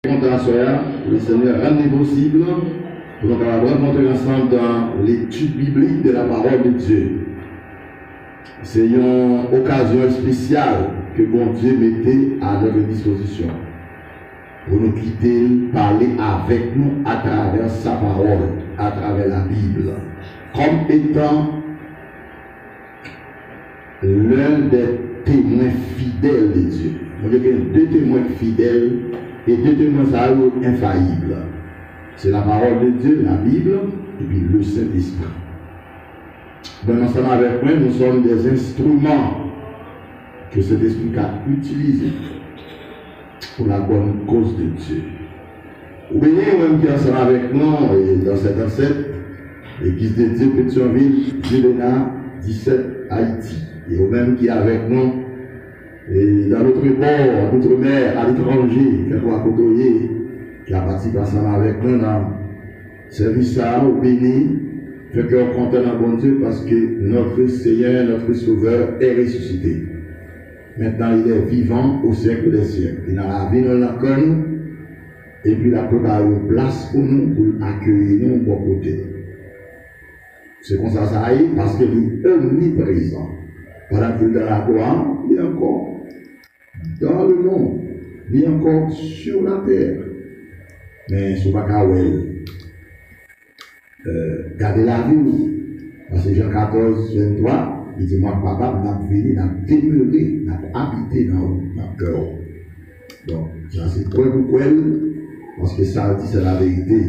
Le Seigneur rend possible pour nous rencontrer ensemble dans l'étude biblique de la parole de Dieu. C'est une occasion spéciale que bon Dieu mettait à notre disposition pour nous quitter, parler avec nous à travers sa parole, à travers la Bible, comme étant l'un des témoins fidèles de Dieu. On dit qu'il y a deux témoins fidèles et deux témoins infaillibles. C'est la parole de Dieu, la Bible, et puis le Saint-Esprit. Donc, ensemble avec moi, nous sommes des instruments que cet esprit a utilisés pour la bonne cause de Dieu. Vous voyez, même qui est ensemble avec nous, dans cette ancêtre, l'église de Dieu, Pétionville, Géléna, 17, Haïti. Et vous même qui est avec nous, et dans notre bord, d'outre-mer, à l'étranger, qui a côtoyé, qui a participé ensemble avec nous dans le service au béni, fait qu'on compte dans bon Dieu parce que notre Seigneur, notre Sauveur est ressuscité. Maintenant, il est vivant au siècle des siècles. Il a la vie dans la conne, et puis il a préparé une place pour nous, pour accueillir nous au bon côté. C'est comme ça, ça aille, parce qu'il est omniprésent. Pendant que dans la gloire, il est encore dans le monde, il est encore sur la terre. Mais ce n'est pas qu'à garder la vie. Parce que Jean 14, 23, il dit, moi, papa, m'a venu, m'a demeuré, m'a habité dans le cœur. Donc, ça c'est très beaucoup, parce que ça dit, c'est la vérité.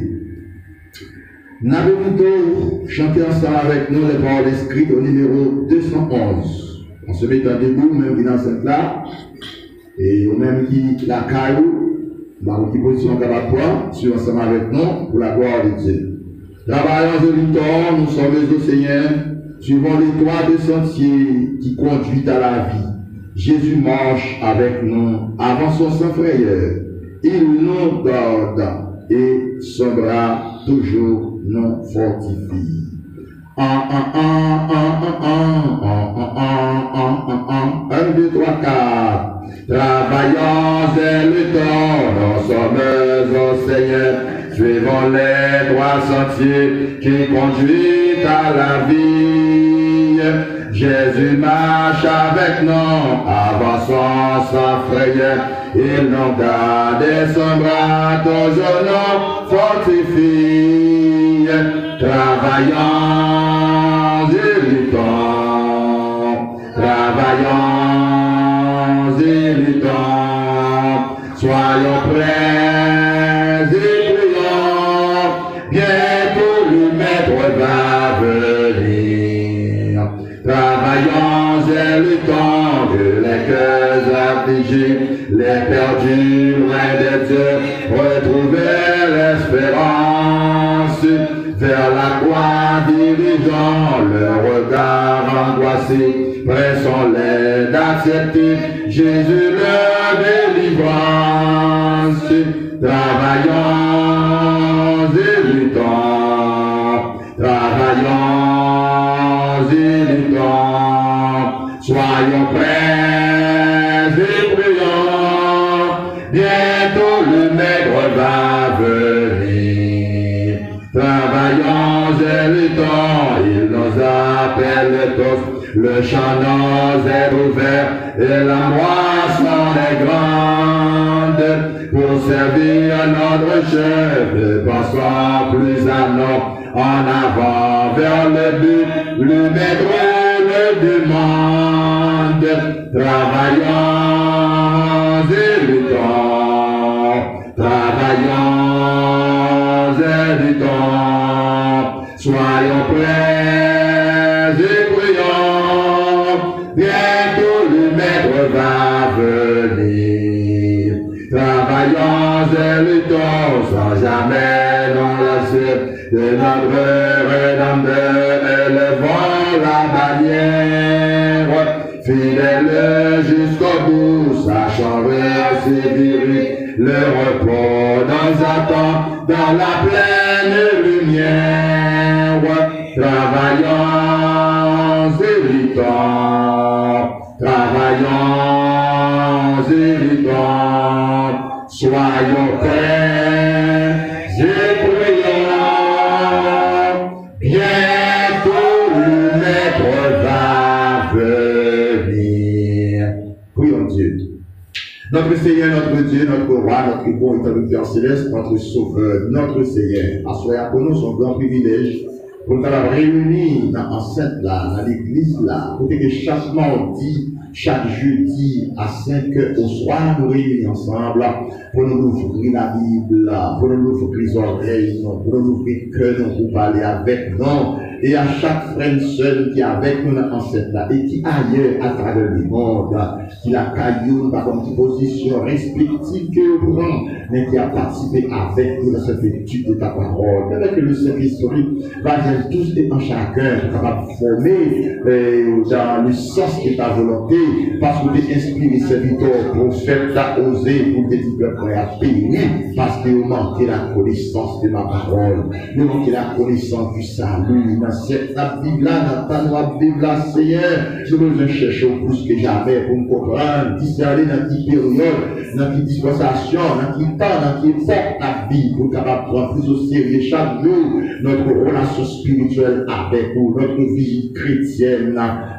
Nous avons plutôt chanté ensemble avec nous les paroles écrites au numéro 211. On se met en debout, même dans cette là, et au même qui la caillou, qui position capable sur ensemble avec nous pour la gloire de Dieu. Travaillons de l'automne, nous sommes au Seigneur, suivant les trois des sentiers qui conduisent à la vie. Jésus marche avec nous, avançons sans frayeur. Il nous garde et son bras toujours nous fortifie. Un, deux, trois, quatre. Travaillons et luttons, nous sommes au Seigneur, suivons les trois sentiers qui conduisent à la vie. Jésus marche avec nous, avançons sans frayeur, il nous garde et son bras toujours nous fortifie. Travaillons et luttons, travaillons et luttons, soyons prêts et prions, bientôt le Maître va venir. Travaillons et luttons, que les cœurs affligés, les perdus loin de Dieu, retrouver l'espérance. Vers la croix dirigeant le regard angoissé, pressons-les d'accepter Jésus le délivrance. Travaillons et luttons, travaillons et luttons, soyons prêts et prions, bientôt le Maître va venir. Travaillons et luttons, il nous appelle tous, le champ nous est ouvert et la moisson est grande. Pour servir notre chef, pensons plus à nous, en avant vers le but, le Maître le demande. Travaillons et luttons, travaillons et luttons, soyons prêts et prions, bientôt le Maître va venir. Travaillons et luttons sans jamais nous lasser de notre Rédempteur, élevons la bannière, fidèle jusqu'au bout, sachant persévérer, le repos nous attend dans la pleine lumière. Travaillons et luttons, travaillons et luttons, Soyons prêts et prions. Bientôt le Maître va venir. Prions Dieu. Notre Seigneur, notre Dieu, notre Roi, notre bon interlocuteur céleste, notre Sauveur, notre Seigneur. Assoyez pour nous son grand privilège pour nous réunir dans l'enceinte là, dans l'église là, pour que chaque mardi, chaque jeudi à 5 h au soir, nous réunissons ensemble pour nous ouvrir la Bible, pour nous ouvrir les oreilles, pour nous ouvrir le cœur, pour parler avec nous. Et à chaque frère et sœur qui est avec nous dans l'enceinte là, et qui ailleurs à travers le monde, qui a caillou par une position respective que vous prend, mais qui a participé avec nous dans cette étude de ta parole. Peut-être que le Saint-Esprit va venir tous et en chacun pour capable former dans le sens de ta volonté, parce que tu es inspiré serviteur pour faire ta oser, pour que tu peux prêt à payer, parce que vous manquez la connaissance de ma parole, vous manquez la connaissance du salut. Dans cette Bible-là, dans ta Bible-là, Seigneur, nous nous cherchons plus que jamais pour nous comprendre, discerner dans quelle période, dans quelle dispensation, dans quel temps, dans quelle époque la vie, pour capable prendre plus au sérieux chaque jour notre relation spirituelle avec vous, notre vie chrétienne,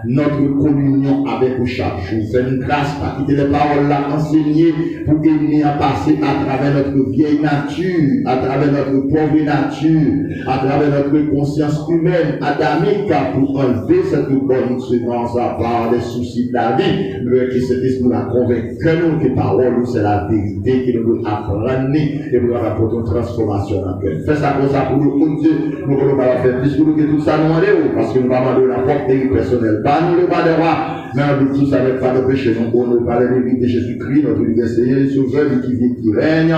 notre communion avec vous chaque jour. C'est une grâce pas quitter les paroles là enseignées pour aimer à passer à travers notre vieille nature, à travers notre pauvre nature, à travers notre conscience humaine, adamique, pour enlever cette bonne semence à part les soucis de la vie, mais que cet esprit la convainc que nous, que parole c'est la vérité, que nous devons apprendre et nous devons apporter une transformation dans le cœur. Fais ça pour ça pour nous, pour Dieu, nous voulons pas faire plus pour nous que tout ça nous demande, parce que nous allons demander la propre et personnelle, pas nous le pas de roi, mais on veut tout ça avec pas de péché, nous voulons parler de vie de Jésus-Christ, notre unique Seigneur, le Sauveur, qui vit, qui règne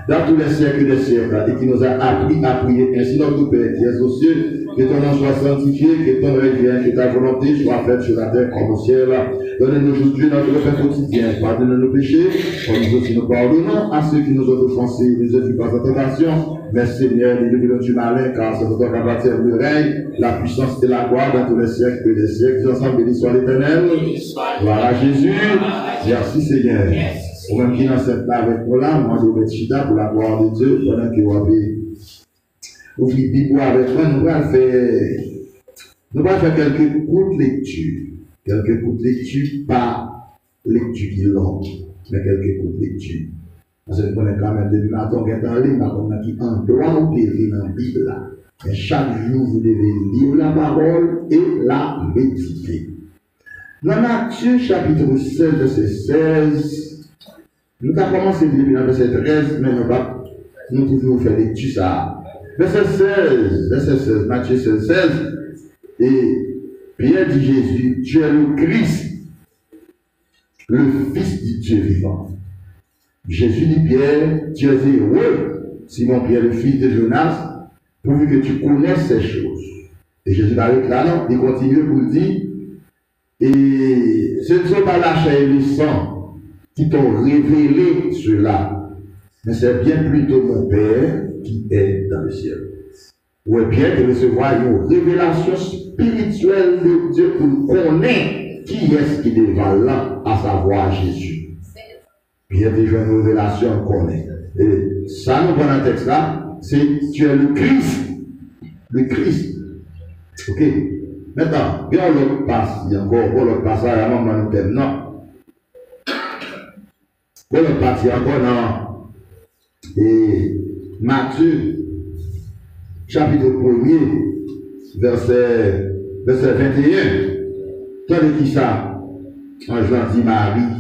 dans tous les siècles des siècles, et qui nous a appris à prier ainsi notre Père qui est aux cieux, que ton nom soit sanctifié, que ton règne vienne, que ta volonté soit faite sur la terre comme au ciel. Donne-nous aujourd'hui notre pain quotidien, pardonne nos péchés, comme nous aussi nous pardonnons à ceux qui nous ont offensés, nous ne pas en tentation, mais Seigneur, nous devons du malin, car c'est notre appartient le règne, la puissance et la gloire dans tous les siècles des siècles. Ensemble, béni soit l'Éternel. Gloire à Jésus. Merci Seigneur. Pour même qui dans cette là avec nous là, moi je vais chita pour la gloire de Dieu, pendant que vous avez ouvert Bible avec moi, nous allons faire quelques courtes lectures. Quelques courtes lectures, pas lecture qui est longue, mais quelques courtes lectures. Parce que nous connaissons quand même depuis matin, on est en ligne, on a qui en droit ou périr dans la Bible. Mais chaque jour, vous devez lire la parole et la méditer. Dans Matthieu chapitre 16, verset 16, nous avons commencé depuis le verset 13, mais nous pouvons faire lecture ça. Verset 16, Matthieu 16, 16, et Pierre dit Jésus, tu es le Christ, le Fils du Dieu vivant. Jésus dit Pierre, tu es heureux, Simon Pierre, le fils de Jonas, pourvu que tu connaisses ces choses. Et Jésus va là, il continue pour dire, et ce ne sont pas la chair et le sang qui t'ont révélé cela, mais c'est bien plutôt mon Père qui est dans le ciel. Ou est bien de recevoir une révélation spirituelle de Dieu pour connaître qui est-ce qui est là, à savoir Jésus. Pierre déjà une révélation qu'on connaît. Et ça, nous prenons un texte là, c'est tu es le Christ. Le Christ. Ok? Maintenant, bien on l'autre passe, il y a encore l'autre passage avant que nous thème, non? On l'autre partie encore dans et Matthieu, chapitre 1er, verset 21. Tandis qui ça? Ange dit Marie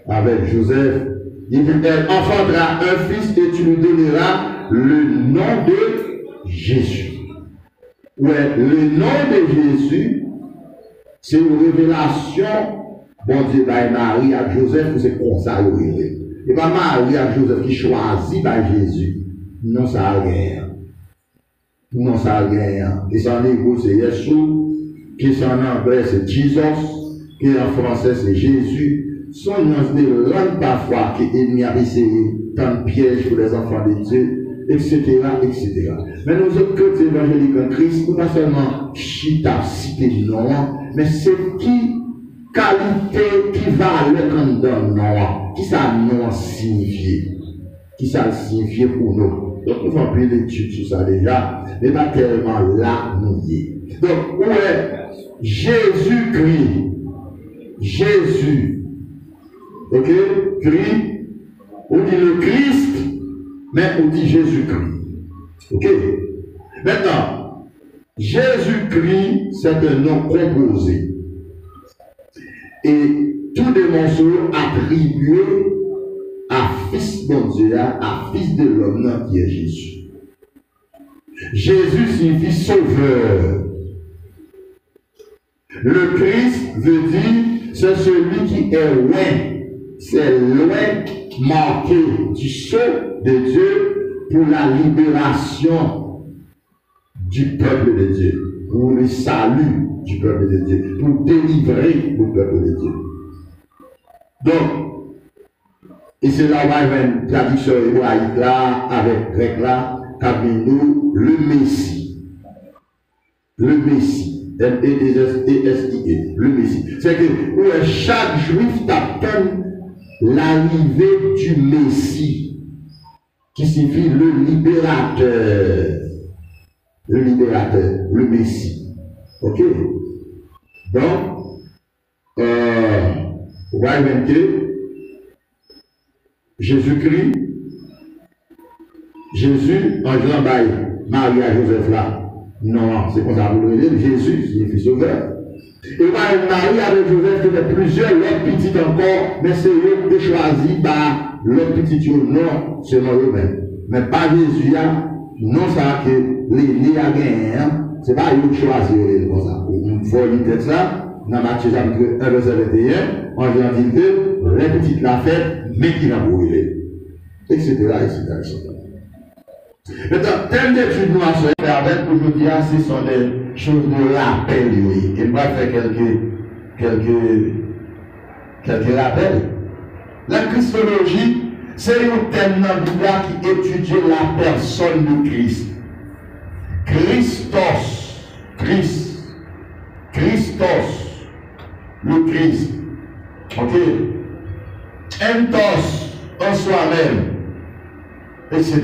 avec Joseph, il dit elle enfantera un fils et tu lui donneras le nom de Jésus. Ouais, le nom de Jésus, c'est une révélation. Bon Dieu, par Marie à Joseph, c'est comme ça, et pas Marie à Joseph qui choisit par Jésus. Non, ça a rien. Non, ça a rien. Qui s'en hébreu, c'est Yeshua. Qui s'en anglais, c'est Jesus. Qui en français, c'est Jésus. Son nuance de langue parfois qui est mis à essayé tant de pièges pour les enfants de Dieu, etc., etc. Mais nous autres chrétiens évangéliques en Christ, nous pas seulement chita cité non, mais c'est qui qualité qui va le dans non, qui ça non signifie. qui ça signifie pour nous. Donc, nous faisons plus d'études sur ça déjà, mais pas tellement là, nous y est. Donc, où est Jésus-Christ? Jésus. Ok? Christ. On dit le Christ, mais on dit Jésus-Christ. Ok? Maintenant, Jésus-Christ, c'est un nom composé. Et tous les morceaux attribués à Fils de Dieu, à Fils de l'homme qui est Jésus. Jésus signifie sauveur. Le Christ veut dire c'est celui qui est loin. C'est loin marqué du sceau de Dieu pour la libération du peuple de Dieu, pour le salut du peuple de Dieu, pour délivrer le peuple de Dieu. Donc, et c'est là où il y a une traduction hébraïque là, avec grec là, nous le Messie. Le Messie. M-E-S-I-E. Le Messie. C'est que chaque juif t'attend l'arrivée du Messie, qui signifie le libérateur. Le libérateur, le Messie. Ok? Donc, on va inventer Jésus-Christ, Jésus, en Jean Baye, Marie à Joseph là. Non, c'est comme ça vous le dire, Jésus signifie sauveur. Et Marie avec Joseph, il y avait plusieurs, l'autre petit encore, mais c'est eux qui choisi par l'autre petit non, selon eux-mêmes. Mais pas Jésus, non ça que l'aîné a gagné, c'est pas eux qui choisissent comme ça. Il faut dire ça, dans Matthieu chapitre 1, verset 21, on vient dire que les petites l'a fait, mais qui l'a brûlé. Etc. etc. Maintenant, thème d'étude nous avons fait avec aujourd'hui, ce sont des choses de rappel. Et on va faire quelques rappels. La Christologie, c'est un thème dans la Bible qui étudie la personne de Christ. Christos, Christ, Christos, le Christ. Ok? Entos, en soi-même, etc.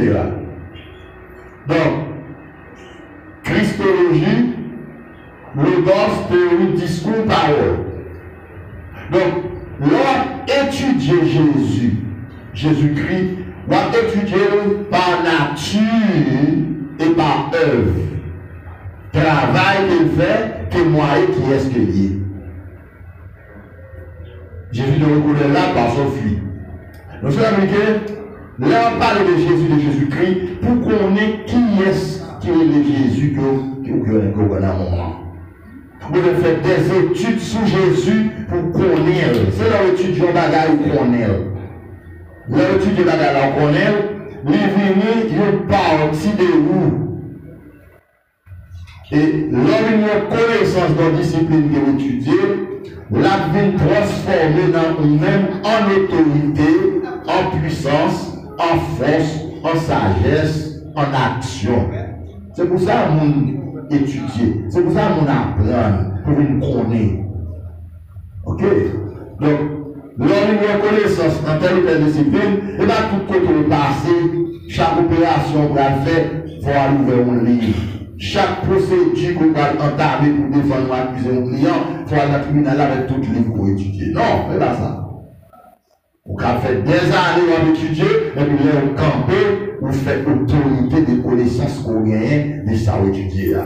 Donc, Christologie, logos, théorie, discours, parole. Donc, l'on étudie Jésus, Jésus-Christ, on étudier par nature et par œuvre. Travail qu'il fait, témoigner qui est-ce qu'il est. Jésus ne reconnaît là par son fils. Donc, c'est américain. Là, on parle de Jésus, de Jésus-Christ, pour qu'on ait qui est le Jésus qu'on a à un moment. Vous devez faire des études sur Jésus pour connaître. C'est leur étude de bagage ou connaître. Leur étude de bagage ou connaître, les venus, ils partent de où? Et leur connaissance dans la discipline que vous étudiez, la vie transformée dans vous-même en autorité, en puissance, en force, en sagesse, en action. C'est pour ça qu'on étudie, c'est pour ça qu'on apprend, pour nous connaître. Ok? Donc, l'on connaissance en telle ou telle discipline, et bien tout côté le passé, chaque opération qu'on a fait, il faut aller ouvrir un livre. Chaque procédure qu'on va entamer pour défendre ou accuser un client, il faut aller à la tribunal avec tout le livre pour étudier. Non, c'est pas ça. Vous avez fait des années à étudier, et puis là, vous campez, vous faites autorité des connaissances qu'on gagne de ça étudier.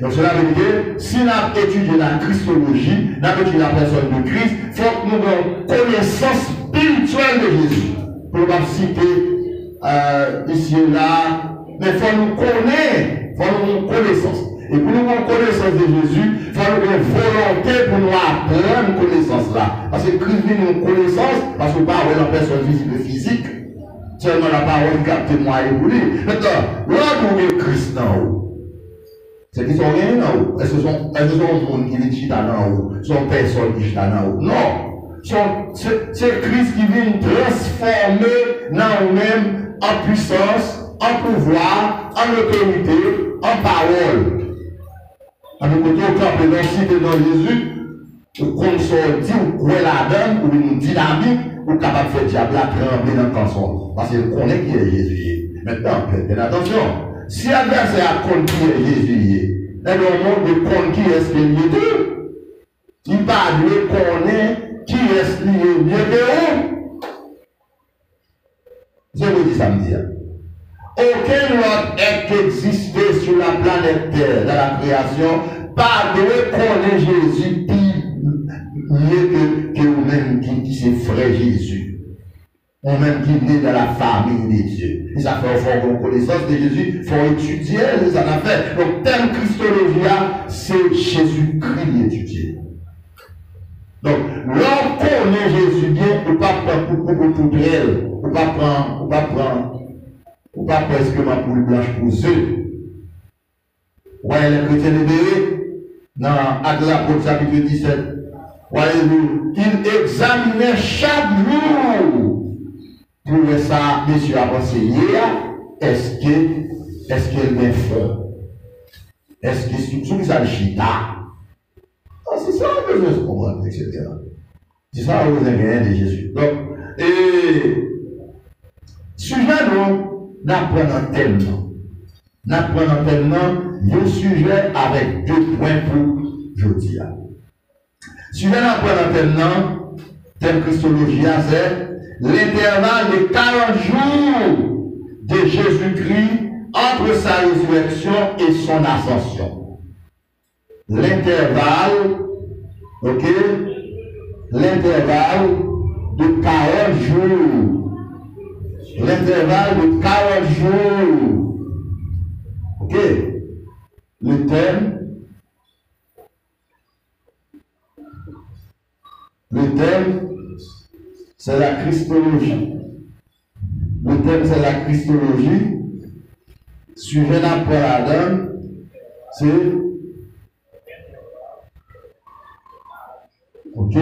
Donc cela veut dire, si nous avons étudié la Christologie, nous avons étudié la personne de Christ, il faut que nous ayons une connaissance spirituelle de Jésus. Pour ne pas citer ici et là, mais il faut nous connaître, il faut nous avoir une connaissance. Et pour nous avoir une connaissance de Jésus, il faut nous avoir une volonté pour nous apprendre une connaissance là. Parce que Christ vit une connaissance, parce que nous ne parlons pas de personne physique, seulement la parole qui a témoigné pour lui. Maintenant, là où est Christ en haut, c'est qu'ils sont rien en haut. Est-ce que sont un monde qui est chita en haut? Sont personnes qui chita en haut? Non. C'est Christ qui vient transformer dans nous-mêmes en puissance, en pouvoir, en autorité, en parole. À nous côté, on campe dans cité dans Jésus, ou qu'on sortit, ou quoi la donne, ou une dynamique, ou capable de faire diable à trembler dans le canson. Parce qu'il connaît qui est Jésus. Maintenant, faites attention. Si l'adversaire a compris qui est Jésus, dans le monde de compte qui est ce qu'il est, il va lui connaître qui est lié mieux que vous. Je vous dis samedi. Aucun autre être qui existait sur la planète Terre, dans la création, pas de connaître Jésus mieux que vous-même qui c'est frère Jésus. Vous-même qui venez dans la famille de Dieu. Et ça fait au fond connaissance de Jésus, il faut étudier les en affaires. Donc, terme Christologia, c'est Jésus-Christ étudié. Donc, l'homme connaît Jésus bien, on ne peut pas prendre pour elle, on ne peut pas prendre, on ne peut pas prendre pour le blanche pour eux. Voyez les chrétiens libérés, dans Actes de l'Apôtre chapitre 17, voyez-vous, qu'ils examinaient chaque jour pour voir ça, monsieur a enseigné, est-ce qu'elle est fort? Est-ce que c'est ça le chita? C'est ça que je veux comprendre, etc. C'est ça que vous avez de Jésus. Donc, sujet, nous apprenons tellement. Nous apprenons tellement le sujet avec 2 points pour jeudi. Sujet nous apprenons tellement, thème Christologie, c'est l'intervalle de 40 jours de Jésus-Christ entre sa résurrection et son ascension. L'intervalle, ok, l'intervalle de 40 jours. L'intervalle de 40 jours. Ok, le thème, c'est la Christologie. Le thème, c'est la Christologie. Sujet d'après la donne, c'est ok.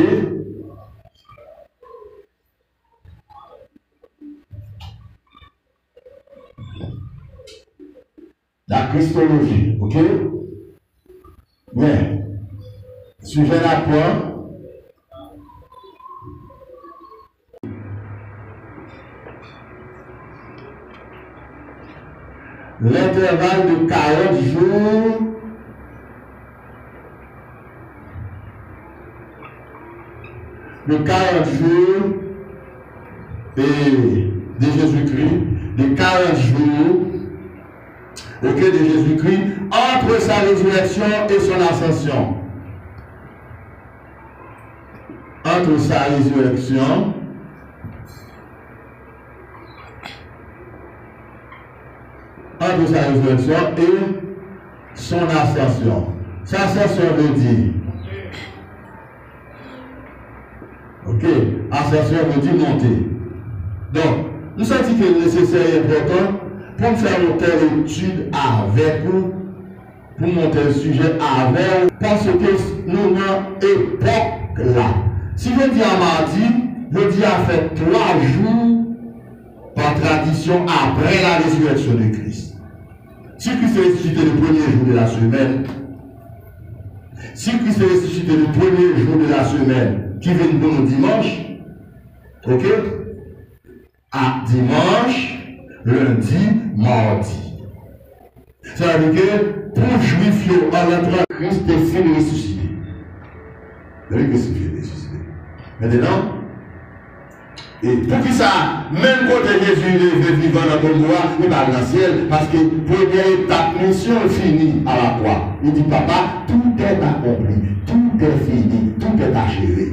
La Christologie, ok. Bien. Sujet d'après. L'intervalle de 40 jours de 40 jours de Jésus-Christ, de 40 jours de Jésus-Christ entre sa résurrection et son ascension. Entre sa résurrection et son ascension. Sa ascension veut dire, ok, ascension veut dire monter. Donc, nous sentons que c'est nécessaire et important pour faire notre étude avec vous, pour monter le sujet avec vous, parce que nous avons une époque là. Si je dis à mardi, je dis à faire 3 jours par tradition après la résurrection de Christ. Si Christ est ressuscité le premier jour de la semaine, qui vient pour nous dimanche, ok? À dimanche, lundi, mardi. Ça veut dire que pour juif, en entrant Christ est fini ressuscité. Christ est fini ressuscité. Maintenant, et pour qui ça, même quand Jésus est vivant dans ton bois, il va dans le ciel, parce que première étape, mission est finie à la croix. Il dit, papa, tout est accompli, tout est fini, tout est achevé.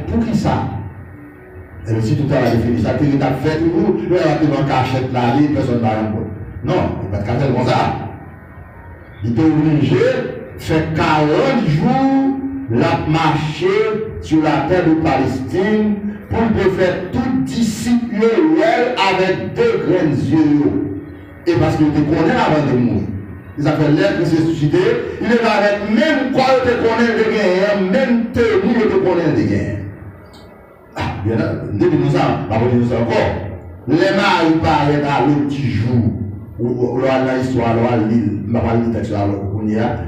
Pour qui ça? Et aussi tout à l'heure, il finit ça, tu as fait toujours, il va te manquer à cachette la vie, personne ne va rien pour. Non, il va te casser comme ça. Il est obligé de faire 40 jours, la marcher sur la terre de Palestine, pour de faire tout disciple avec 2 grands yeux. Et parce qu'il te connaît avant de mourir. Il s'appelle l'être qui s'est suscité. Il est avec même quoi il te connaît de guerre, même tenue il te connaît de guerre. Ah, bien là, nous ça, on va dire ça encore. Les maris parlaient dans le petit jour. Ou dans l'histoire, l'île, ma parole de texte,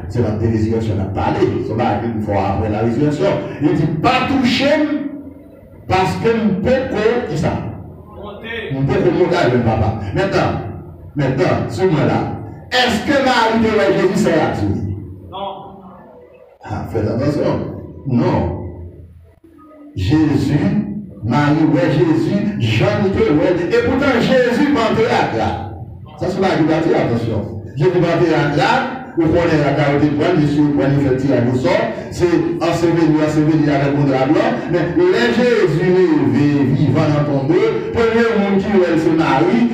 c'est la résurrection à parler. C'est pas une fois après la résurrection. Il dit pas toucher. Parce que nous pouvons, qui ça? Nous pouvons monter avec le papa. Maintenant, ce moment-là, est-ce que Marie de Jésus c'est là? Non. Ah, faites attention. Non. Jésus, Marie, ouais, Jésus, Jean, et pourtant Jésus mentait à là. Ça, c'est pas qui attention. Jésus mentait à là. Vous prenez la carotte de poil, Jésus vous prenez le tir à nous sort, c'est enseveli avec mon drap blanc, mais les Jésus levé, vivant dans ton deux, premier monde qui est se marie,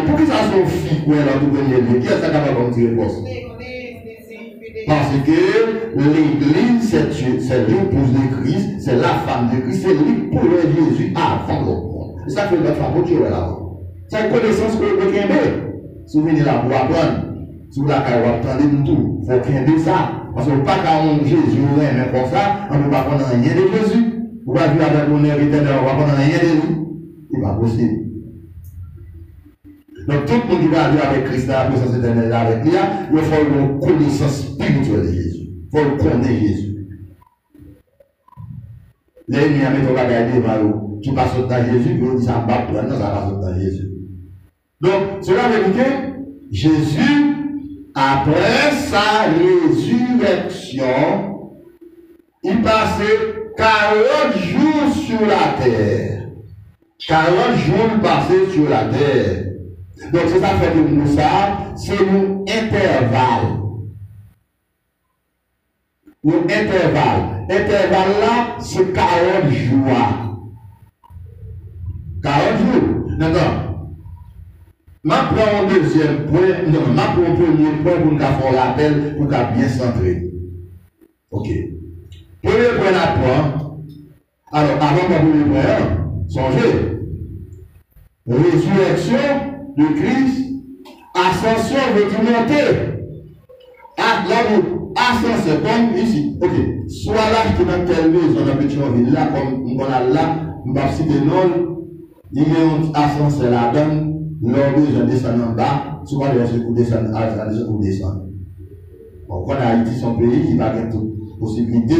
pour que ça soit fille ou elle en tout premier lieu, qui est-ce qui va comme tirer poste? Parce que l'église, c'est l'épouse de Christ, c'est la femme de Christ, c'est lui pour le Jésus avant l'autre monde. C'est ça que notre femme qui est là. C'est une connaissance que vous pouvez aimer. Si vous venez là pour apprendre. Si vous avez entendu tout, il faut qu'il y ait ça. Parce que pas quand Jésus mais comme ça, on ne peut pas prendre rien de Jésus. Vous ne pouvez pas vivre avec l'honneur éternel, on ne va prendre rien de lui. Ce n'est pas possible. Donc tout le monde qui va vivre avec Christ, la présence éternelle avec lui, il faut une connaissance spirituelle de Jésus. Il faut connaître Jésus. L'ennemi a mis ton bagage devant qui passe dans Jésus, puis on dit ça va pas, non, ça passe dans Jésus. Donc, cela veut dire que Jésus, après sa résurrection, il passait 40 jours sur la terre. 40 jours passés sur la terre. Donc c'est ça fait de nous ça, c'est un intervalle. Un intervalle. Intervalle là, c'est 40 jours. 40 jours. D'accord. Je prends un deuxième point, non, je prends un premier point pour nous faire un rappel, pour nous bien centrer. Ok. Premier point à prendre. Alors, avant de premier point, songez. Résurrection de Christ, ascension veut dire monter. Ascension, comme ici. Ok. Soit là, qui est dans telle maison, dans Pétionville, là, comme on a là, on va citer non, il y a une ascension là-dedans. L'homme, je descends en bas, souvent les gens descendent à la descendre. Bon, quand Haïti, son pays, il va avoir toute possibilité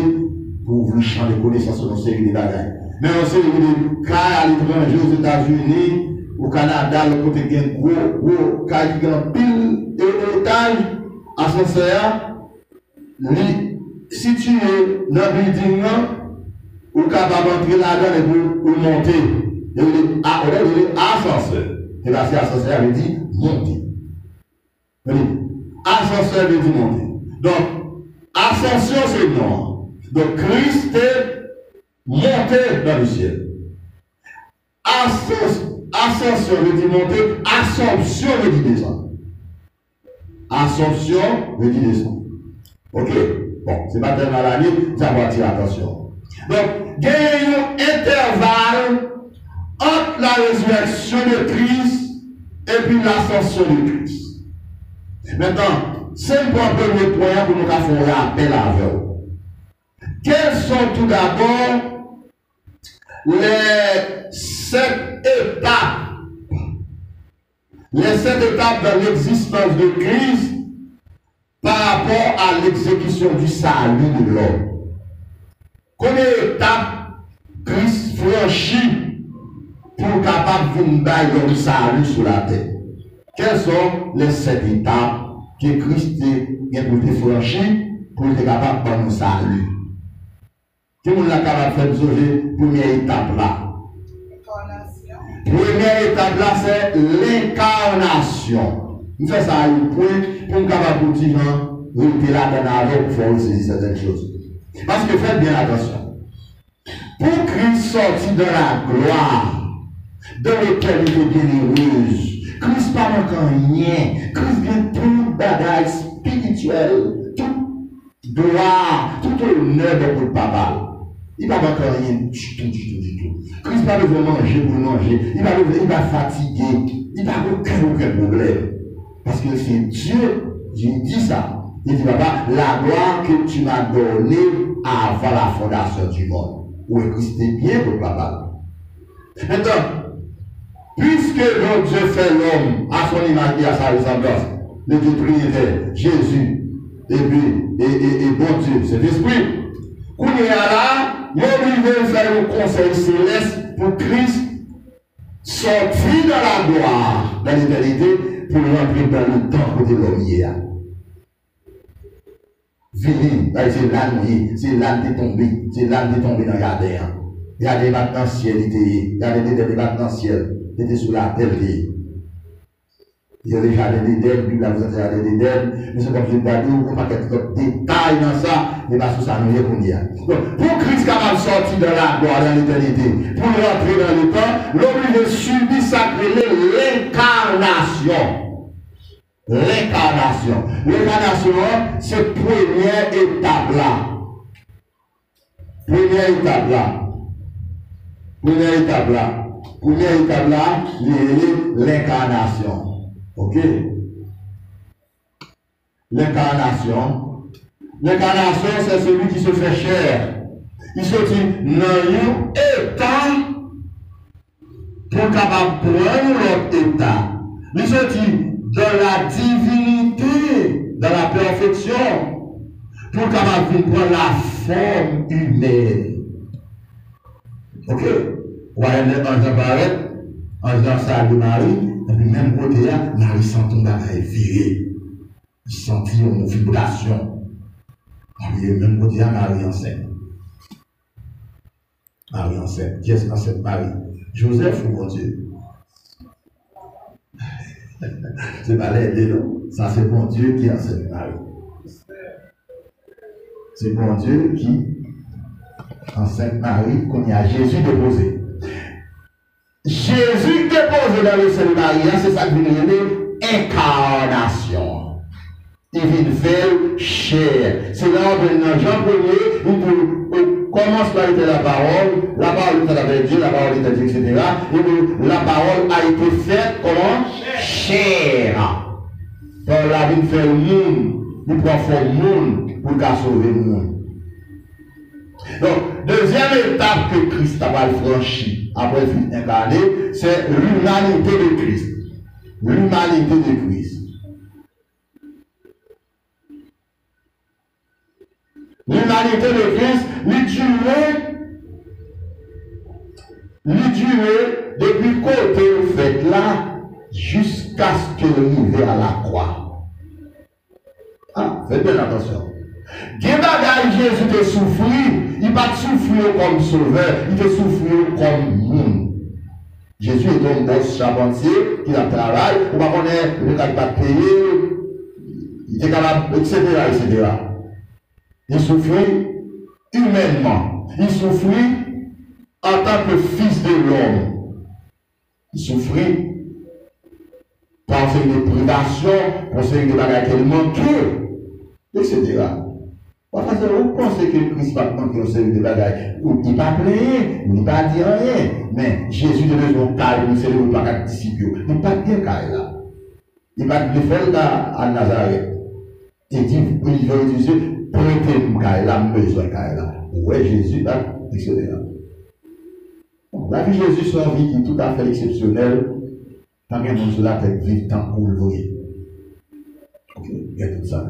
pour ouvrir champ de connaissances sur une série de bagages. Mais on sait que cas à l'étranger, aux États-Unis, au Canada, le côté qui est gros cas qui est pile d'étage, ascenseur, si tu es dans le building, ou capable d'entrer là-dedans et pour monter. Et on est ascenseur. Et là, c'est ascenseur veut dire monter. Ascenseur veut dire monter. Donc, ascension, c'est non. Donc, Christ est monté dans le ciel. Ascension veut dire monter. Assomption veut dire descendre. Assomption veut dire descendre. Ok? Bon, c'est pas tellement la ligne, ça va attirer attention. Donc, il y a un intervalle entre la résurrection de Christ et puis l'ascension de Christ. Maintenant, c'est le premier point pour nous faire un rappel avec vous. Quelles sont tout d'abord les 7 étapes? Les 7 étapes de l'existence de Christ par rapport à l'exécution du salut de l'homme. Combien d'étapes Christ franchit pour capable de venir dans le salut sur la terre? Quelles sont les 7 étapes que Christ a pour franchir pour être capable de nous salut? Qui est capable de faire la première étape là? Première étape là, c'est l'incarnation. Nous faisons ça à un point pour nous capable de dire rester là dans pour faire saisir certaines choses. Parce que faites bien attention. Pour Christ sortir de la gloire, dans l'éternité bienheureuse, Christ pas manquant rien. Christ vient tout bagage spirituel, tout gloire, tout honneur pour le papa. Il va manquer rien du tout. Christ va besoin manger pour manger. Il va fatiguer. Il va aucun problème. Parce que c'est Dieu qui dit ça. Il dit, papa, la gloire que tu m'as donnée avant la fondation du monde. Oui, Christ est bien pour papa. Maintenant, puisque donc Dieu fait l'homme à son image et à sa ressemblance, le Dieu Trinitaire, Jésus, et puis, et bon Dieu, cet esprit, qu'on est là, l'obligé de faire le conseil céleste pour Christ sortir de la gloire, dans l'éternité, pour rentrer dans le temps de l'homme hier. Fini, c'est l'âme qui est tombé, c'est l'âme qui est tombé dans le jardin. Il y a des battes dans le ciel, il y a des battes dans le ciel, il était sous la terre. Il y a des jardins d'Éden, puis là vous avez des jardins d'Éden, mais c'est comme je l'ai dit, on va mettre d'autres détails dans ça, mais parce que ça nous est qu'on y a. Donc, pour Christ capable de sortir de la gloire dans l'éternité, pour rentrer dans le temps, l'homme de subir s'appelle l'incarnation. L'incarnation. L'incarnation, c'est première étape là. Première étape là. Première étape là. Première étape là, l'incarnation. Ok? L'incarnation. L'incarnation, c'est celui qui se fait chair. Il se dit, non, état pour capable prendre l'autre état. Il se dit, dans la divinité, dans la perfection, pour capable prendre la forme humaine. Ok? On va aller en apparaître, en disant ça de Marie, et puis même côté là, Marie sent ton bagage viré. Il sentit une vibration. Et même côté là, Marie enceinte. Marie enceinte. Qui est-ce qui enceinte Marie? Joseph ou bon Dieu? C'est pas l'aide, non. Ça, c'est bon Dieu qui enceinte Marie. C'est bon Dieu qui enceinte Marie, qu'on y a Jésus déposé. Jésus déposé dans le sein de Marie, c'est ça que vous nommez incarnation. Il vient faire chair. C'est là où dans Jean 1er, il commence par être la parole était avec Dieu, la parole était Dieu, etc. Et la parole a été faite comment? Chair. Par la vie de faire le monde, il prend forme le monde pour sauver le monde. Donc, deuxième étape que Christ a franchi après le incarné, c'est l'humanité de Christ. L'humanité de Christ. L'humanité de Christ, lui durer depuis côté le fait là, jusqu'à ce qu'il arrive à la croix. Ah, faites bien attention. Dieu bagaille Jésus te souffrir, il va souffrir comme sauveur, il te souffrir comme monde. Jésus est un boss charpentier qui a travail, on va connaître le cas pas payer, il est capable, etc., etc. Il souffrit humainement, il souffrit en tant que fils de l'homme. Il souffrit par ses privations, par ses bagages qu'il manquait, etc. Parce que vous pensez que Christ va manquer une série de bagages. Il ne va pas plaire, il ne va pas dire rien. Mais Jésus de besoin de caille pour célébrer le bagage disciple. Il ne va pas dire caille là. Il va le faire là à Nazareth. Il dit, il va utiliser, prêtez-nous caille là, besoin de caille là. Ouais, Jésus, là, etc. La vie de Jésus, c'est une vie qui est tout à fait exceptionnelle. Tant qu'il y a monde sur la tête, vit tant qu'on le voyait. Ok, il y a tout ça.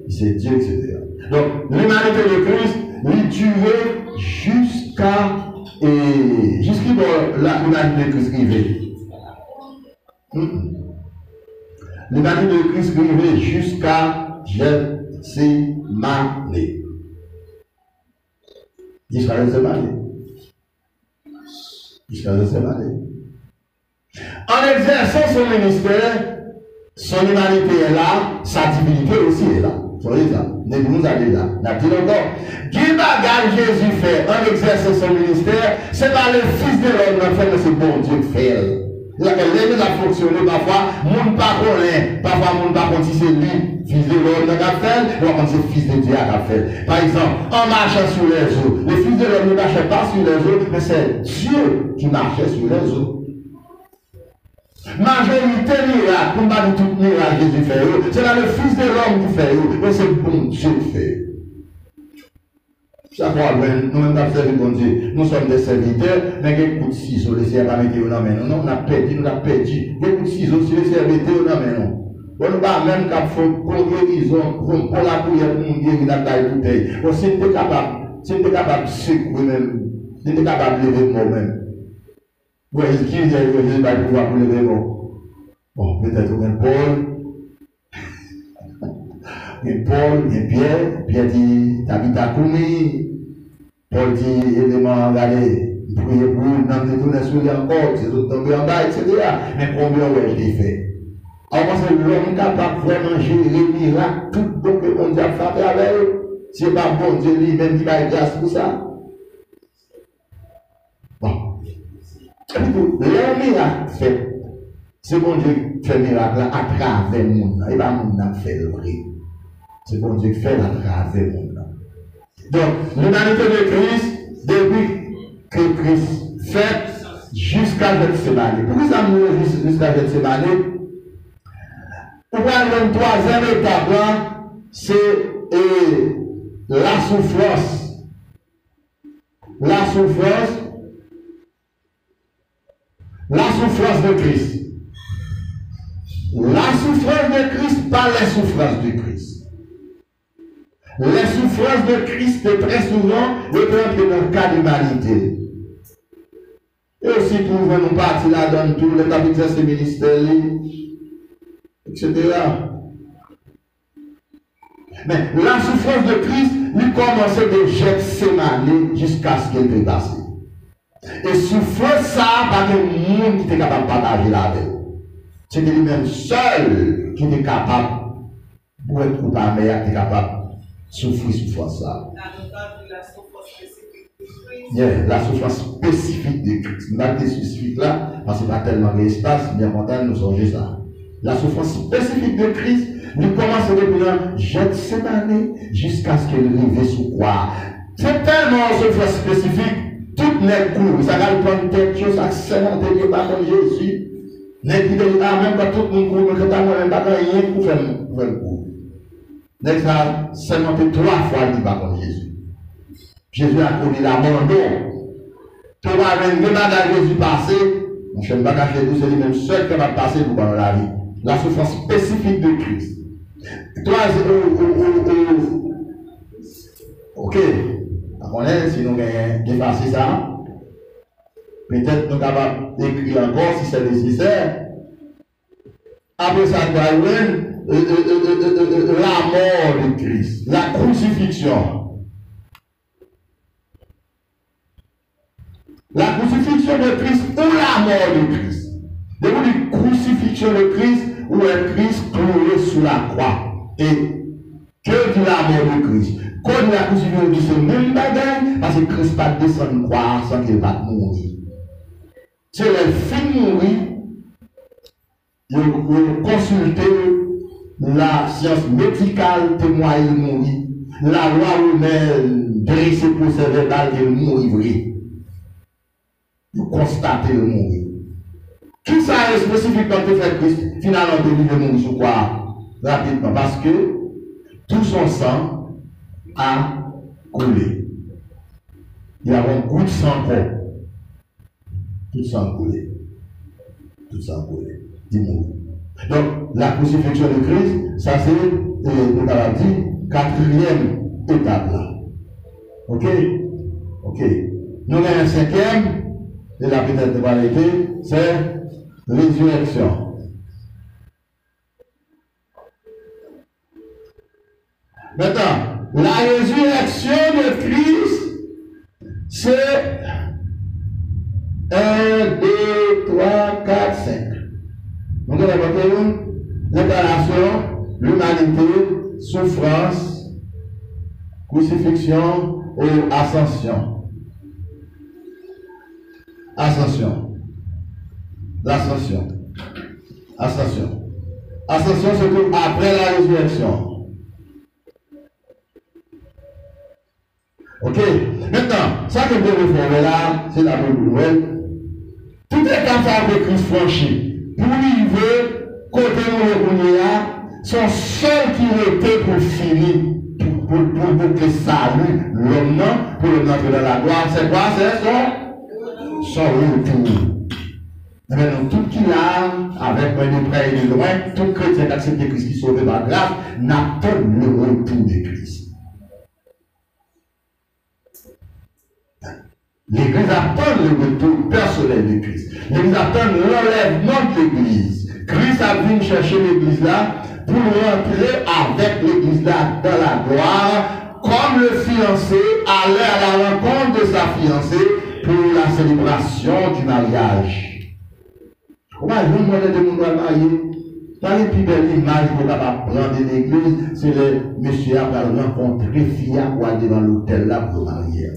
C'est Dieu, etc. Donc, l'humanité de Christ, lui durer jusqu'à l'humanité de Christ arrivée. L'humanité de Christ arrivée jusqu'à Gethsémane. Jusqu'à Gethsémane. Jusqu'à Gethsémane. En exerçant son ministère, son humanité est là, sa divinité aussi est là. Soyez ça. Nous allons là. N'a dit encore. Qui bagage Jésus fait en exerçant son ministère, c'est pas le Fils de l'homme qui fait, mais c'est bon Dieu qui fait. Il a fonctionné parfois, moun pas connaît, parfois moun pas connaît si c'est lui, Fils de l'homme qui a fait, ou quand c'est Fils de Dieu qui a fait. Par exemple, en marchant sur les eaux, le Fils de l'homme ne marchait pas sur les eaux, mais c'est Dieu qui marchait sur les eaux. Majorité miracle, pour pas tout miracle Jésus fait, c'est là le Fils de l'homme qui fait, mais c'est bon Dieu qui fait. Chaque fois, nous-mêmes nous servi bon Dieu, nous sommes des serviteurs, mais quel coup de ciseaux, les serviteurs pas mettre au mais non, on a perdu, quel coup de ciseaux, si les serviteurs mais non. On ne va même qu'à faire pour guérison, pour la prière, pour guérir la taille bouteille. On s'est capable si tu es capable de secouer même, si tu es capable de lever moi-même, bon, est-ce qu'il y a Jésus va pouvoir pour lever moi? Bon, peut-être même Paul, et Paul, et Pierre dit, t'habites à Koumi, Paul dit, élément, regardez, priez pour nous, n'en détournez sur les encore, c'est tout tombé en bas, etc. Mais combien ouais, je l'ai fait? Alors, c'est l'homme capable vraiment gérer les miracles, tout donc le monde a frappé avec eux. C'est pas bon Dieu lui-même qui va grâce pour ça. Bon. Le miracle fait, c'est bon Dieu qui fait le miracle à travers le monde. Et pas le monde qui fait le vrai. C'est bon Dieu qui fait à travers le monde. Donc, l'humanité de Christ, depuis que Christ fait jusqu'à Gethsemane. Pourquoi ça nous jusqu'à Gethsemane? Pour une troisième étape, c'est la souffrance. La souffrance. La souffrance de Christ. La souffrance de Christ, pas les souffrances de Christ. Les souffrances de Christ, très souvent, représentent dans le cas d'humanité. Et aussi, pour nous partir là dans tout le capitaine de ministère, etc. Mais la souffrance de Christ lui commençait de Gethsemane jusqu'à ce qu'elle puisse passer. Et souffrance ça, pas de monde qui était capable de partager la vie. C'était lui-même seul qui était capable, pour être coupable, qui était capable de souffrir souffrance ça. Yeah, la souffrance spécifique de Christ. Nous avons des spécifiques là, parce que ce n'est pas tellement d'espace, bien content de nous changer ça. La souffrance spécifique de Christ lui commence depuis Gethsemane jusqu'à ce qu'elle arrive sous croix. C'est tellement une souffrance spécifique, toutes les coups, ça va prendre quelque chose, ça s'évente pas comme Jésus. N'est-ce pas même quand tout le monde court, mais quand on n'a pas rien pour faire le coup. N'est-ce pas seulement 3 fois il dit pas comme Jésus. Jésus a connu l'abandon. Tu vas même demander Jésus passer, mon cher, je ne vais pas cacher tout, c'est lui-même seul qui va passer pour dans la vie. La souffrance spécifique de Christ. Ok. On est, si nous avons dépassé ça, peut-être nous sommes capables d'écrire encore si c'est nécessaire. Après ça, nous avons la mort de Christ, la crucifixion. La crucifixion de Christ ou la mort de Christ. Depuis la crucifixion de Christ ou un Christ cloué sous la croix. Et que dit la mort de Christ? Quand la crucifixion de ce même bagage, parce que Christ pas descendre croix sans qu'il va mourir. C'est le film mourir, il consulter la science médicale témoigne mourir. La loi humaine dressée pour ce verbal qu'il mourit vrai. Vous constatez le mourir. Tout ça est spécifique quand tu fais Christ. Finalement, tu veux mourir sur quoi? Rapidement. Parce que tout son sang a coulé. Il y a un goût de sang encore. Tout sang coulé. Tout sang coulé. Il mourit. Donc, la crucifixion de Christ, ça c'est, on a dit, 4e étape là. Ok? Ok. Nous avons un 5e. Et la peut-être de vérité, c'est résurrection. Maintenant, la résurrection de Christ, c'est 1, 2, 3, 4, 5. Donc, on a voté l'incarnation, l'humanité, souffrance, crucifixion ou ascension. Ascension. L'ascension. Ascension. Ascension, c'est tout après la résurrection. Ok? Maintenant, ça que vous devez faire là, c'est la bonne nouvelle. Tout est capable de Christ franchi. Pour arriver, côté nous son seul qui était pour finir, pour que salut l'homme, pour le mettre dans la gloire, c'est quoi? C'est ça? Son retour. Mais nous, tout qui l'a, avec un de près et de loin, tout chrétien qui accepte Christ qui sauve par grâce, n'attend le retour de Christ. L'Église attend le retour personnel de Christ. L'Église attend l'enlèvement de l'Église. Christ a venu chercher l'Église là pour rentrer avec l'Église là dans la gloire, comme le fiancé allait à la rencontre de sa fiancée pour la célébration du mariage. Comment je me demande de mon marié? Dans les plus belles images qu'on va prendre de l'église, c'est le monsieur qui va rencontrer fille pour aller dans l'hôtel là pour se marier.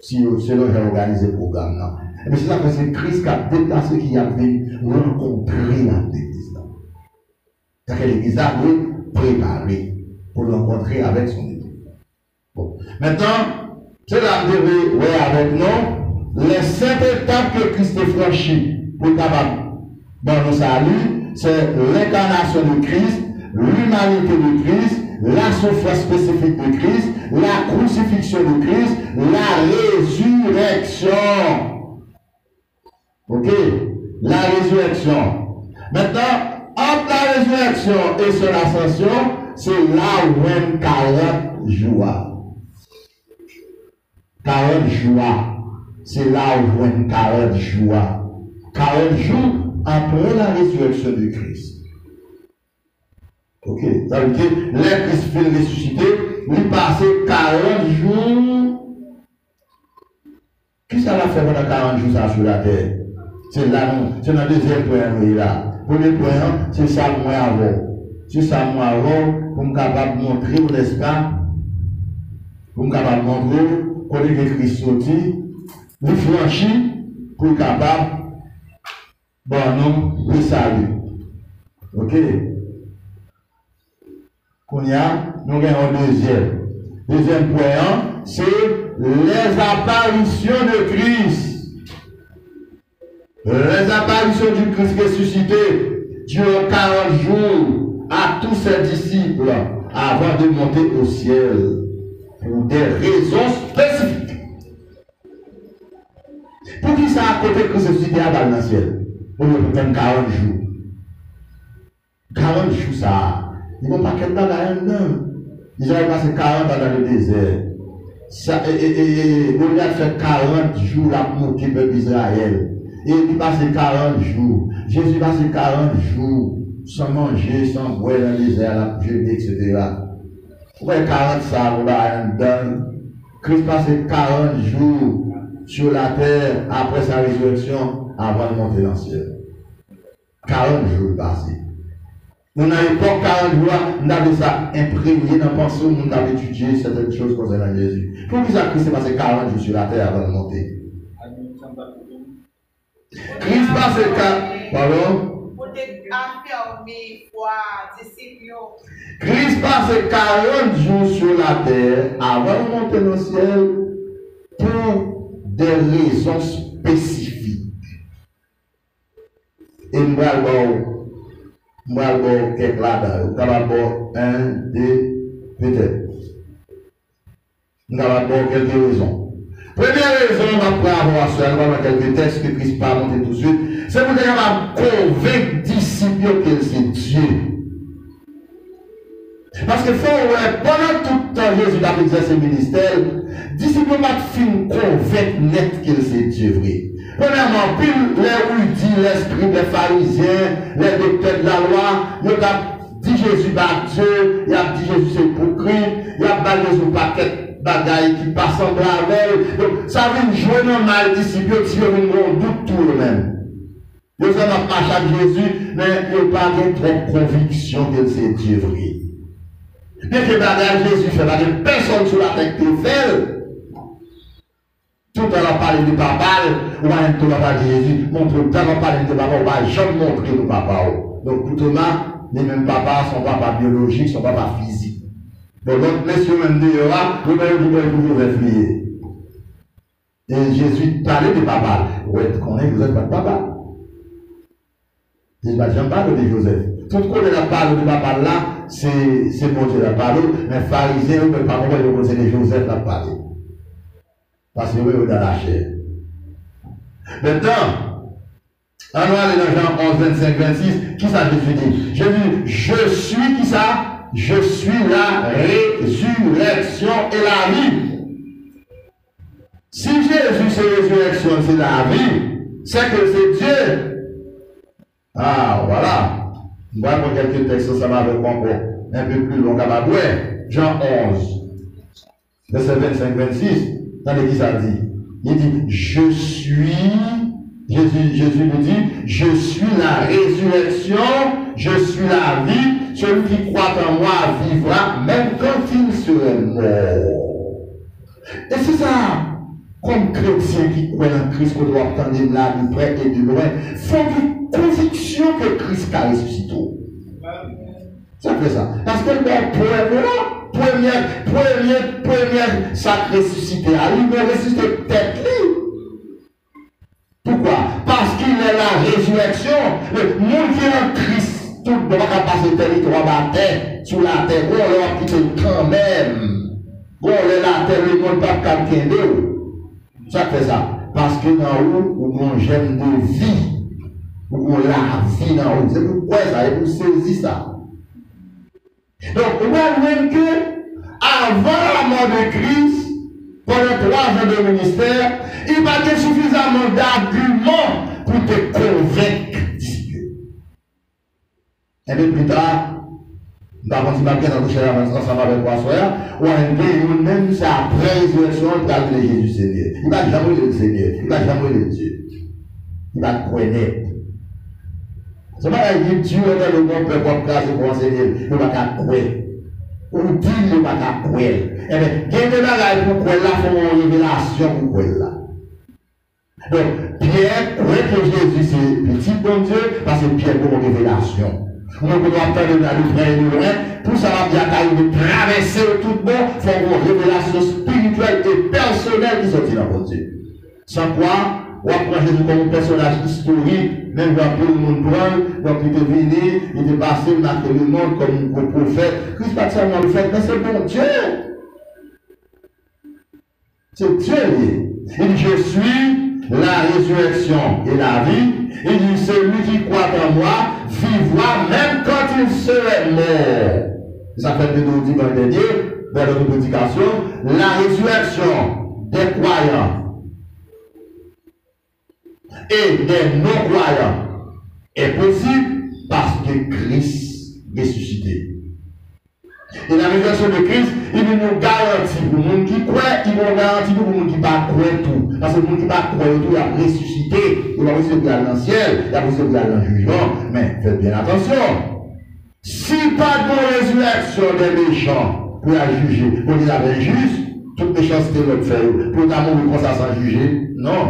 Si c'est là j'ai organisé le programme là. Mais c'est ça que c'est Christ qui a déplacé, qui a venu rencontrer l'église là. C'est que l'église a préparé pour rencontrer avec son époux. Bon. Maintenant, c'est là que vous devez avec nous les 7 étapes que Christ a franchies pour capable dans nos saluts. C'est l'incarnation de Christ, l'humanité de Christ, la souffrance spécifique de Christ, la crucifixion de Christ, la résurrection. Ok? La résurrection. Maintenant, entre la résurrection et son ascension, c'est là où on 40 jours. 40 jours. C'est là où on 40 jours. 40 jours après la résurrection de Christ. Ok, ça veut dire, les Christ fait ressusciter, il passe 40 jours. Qu'est-ce que ça va faire pendant 40 jours ça sur la terre? C'est là, c'est dans le deuxième point là. Premier point, c'est ça moi avant. C'est ça moi avant, pour me capable de montrer, n'est-ce pas? Pour me capable de montrer, quand le Christ sorti, il franchit, pour être capable bon nom le salut. Ok? Qu'on y a, nous avons un deuxième. Deuxième point, c'est les apparitions de Christ. Les apparitions du Christ ressuscité durant 40 jours à tous ses disciples avant de monter au ciel pour des raisons spécifiques. Pour qui ça a côté Christ ressuscité à dans le ciel? Pour nous prendre 40 jours. 40 jours, ça. Ils vont pas qu'être dans la haine. Ils ont passé 40 ans dans le désert. Goliath fait 40 jours là pour monter le peuple d'Israël. Et il passe 40 jours. Jésus passe 40 jours sans manger, sans boire dans le désert, là, jeûner, etc. Pourquoi 40 ça, on va dedans? Christ passe 40 jours sur la terre après sa résurrection, avant de monter dans le ciel. 40 jours passés. Nous n'avons pas 40 jours, nous avons ça imprégné dans la pensée, nous avons étudié certaines choses concernant Jésus. Pour que ça Christ passe 40 jours sur la terre avant de monter? Christ passe 40. Pardon? Christ passe 40 jours sur la terre avant de monter dans le ciel pour des raisons spécifiques. Et nous allons quelques là-dedans. Nous allons un, deux, peut-être. Nous allons quelques raisons. Première raison, on va avoir sur la quelques textes que Christ pas monter tout de suite, c'est pour convaincre les disciples que c'est Dieu. Parce que pendant tout le temps, Jésus a exercé le ministère, les disciples n'ont fin convaincre net que c'est Dieu vrai. Premièrement, puis les érudits, les scribes, les pharisiens, les docteurs de la loi, ils ont dit Jésus bat Dieu, ils ont dit Jésus c'est hypocrite, ils ont dit Jésus paquet bagaille qui passe en avec. Donc, ça vient jouer dans mal disciples, si vous avez un doute tout le même. Ils ont marché avec Jésus, mais ils n'ont pas trop de conviction que c'est Dieu vrai. Bien que bagaille Jésus fait, personne sur la tête qui fait. Tout à l'heure parler de papa, ou à tout à parler de Jésus, montre tout à l'heure parler de papa, on va jamais montrer le papa. Donc, pour Thomas, les mêmes papas sont papas biologiques, sont papas physiques. Donc, messieurs, même dehors, vous pouvez prier. Et Jésus parlait de papa. Ouais, tu connais, vous n'êtes pas de papa. J'aime pas de Joseph. Tout le monde a parlé de papa là, c'est bon Dieu la parole, mais pharisiens, ne peuvent pas comprendre le conseil de Joseph l'a parlé. Parce que vous êtes dans la chair. Maintenant, on va aller dans Jean 11, 25, 26, qui ça Jésus dit? Jésus, je suis qui ça? Je suis la résurrection et la vie. Si Jésus c'est résurrection, c'est la vie, c'est que c'est Dieu. Ah, voilà. On va prendre quelques textes ensemble avec moi, un peu plus long qu'à ma Jean 11, verset 25-26. Regardez qui ça dit. Il dit, je suis, Jésus lui dit, je suis la résurrection, je suis la vie, celui qui croit en moi vivra, même quand il serait mort. Et c'est ça, comme chrétien qui croit en Christ, qu'on doit entendre là, de près et de loin, faut une conviction que Christ a ressuscité. Ça fait ça. Parce que le preuve là, première sacré ressuscité, il va ressusciter peut-être lui. Pourquoi? Parce qu'il est la résurrection. Le monde qui est en Christ, tout le monde va passer le territoire de la terre, sous la terre, on leur quitte quand même. On est la terre, le monde pas quelqu'un d'eux. Ça fait ça. Parce que dans où on gêne de vie, où on la vie dans où. C'est pourquoi ça, et vous saisissez ça. Donc, on voit même que, avant la mort de Christ, pendant 3 ans de ministère, il va y avoir suffisamment d'arguments pour te convaincre Dieu. Et bien plus tard, par contre, il va bien toucher ensemble avec moi, ou un même c'est après la résurrection, il va dire Jésus Seigneur. Il va jamais le Seigneur, il va jamais le Dieu. Il va te connaître. C'est pas qu'il Dieu est dans le monde, peut pas grâce pour enseigner, il va te croire. Ou dit, il va te croire. Eh bien, il y a des bagages pour croire là, il faut une révélation pour croire là. Donc, Pierre croit que Jésus c'est petit bon Dieu, parce que Pierre pour une révélation. On doit attendre d'aller près et de loin, tout ça va bien de traverser tout bon, il faut une révélation spirituelle et personnelle qui sortit dans mon Dieu. Sans quoi, on prend Jésus comme un personnage historique, même quand tout le monde prend, donc il est venu, il est passé dans le monde comme un prophète. Christ pas seulement le fait, mais c'est bon Dieu. C'est Dieu lié. Il dit, je suis la résurrection et la vie. Il dit, celui qui croit en moi vivra même quand il serait mort. Ça fait de nous dire dernier, dans notre prédication, la résurrection des croyants et des non-croyants est possible parce que Christ est ressuscité. Et la résurrection de Christ, il nous garantit pour les gens qui croient, il nous garantit pour les gens qui ne croient pas tout. Parce que les gens qui ne croient pas tout, il a ressuscité, il va recevoir dans le ciel, il va recevoir dans le jugement. Mais faites bien attention. Si pas de résurrection des méchants pour la juger, pour les avoir juste, toute méchanceté notre fait, pour l'amour comme ça sans juger, non.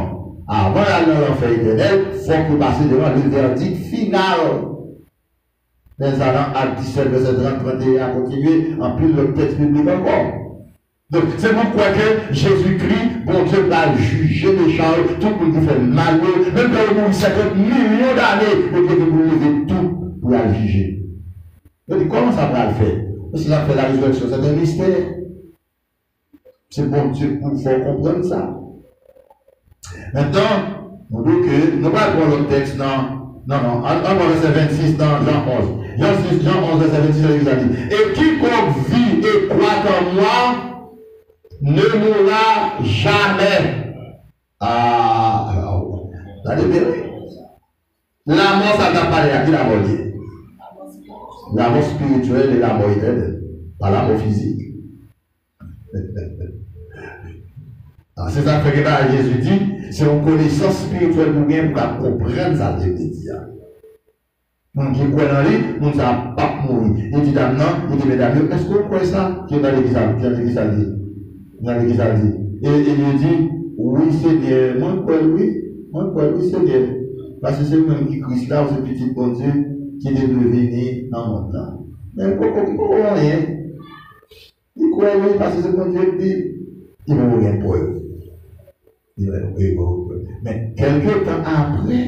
Avant d'aller dans l'enfer éternel, il faut que passer devant le verdict final. Mais allons à 17, verset 30, 31 à continuer, en plus le texte biblique encore. Donc, c'est pourquoi que Jésus-Christ, bon Dieu, va juger les gens, tout le monde qui fait mal, même quand il y a 50 millions d'années, il faut que vous levez tout pour la juger. Donc, comment ça va le faire? Parce que ça fait la résurrection, c'est un mystère. C'est bon Dieu pour faire comprendre ça. Maintenant, on dit que, nous allons prendre le texte dans. Non, encore verset 26 dans Jean 11. Jean 11, verset 26, il a dit, et quiconque vit et croit en moi ne mourra jamais. Ah, alors, vous allez bien. La mort, ça n'a pas l'air, qui la mort liée? La mort spirituelle et la mort éternelle, pas la mort physique. C'est ça que Jésus dit, c'est une connaissance spirituelle pour bien pour comprendre ça de médias. Donc, qui croit dans lui, nous ne savons pas mourir. Il dit maintenant, il dit mesdames, est-ce que vous croyez ça? Qui est dans l'église à dit? Dans l'église à dit. Et il lui dit, oui, Seigneur, moi je crois oui, Seigneur. Parce que c'est moi qui Christ là, ce petit bon Dieu qui est devenu dans mon temps. Mais il ne croit rien. Il croit oui, parce que c'est mon Dieu qui dit, il ne va rien pour eux. Mais quelques temps après,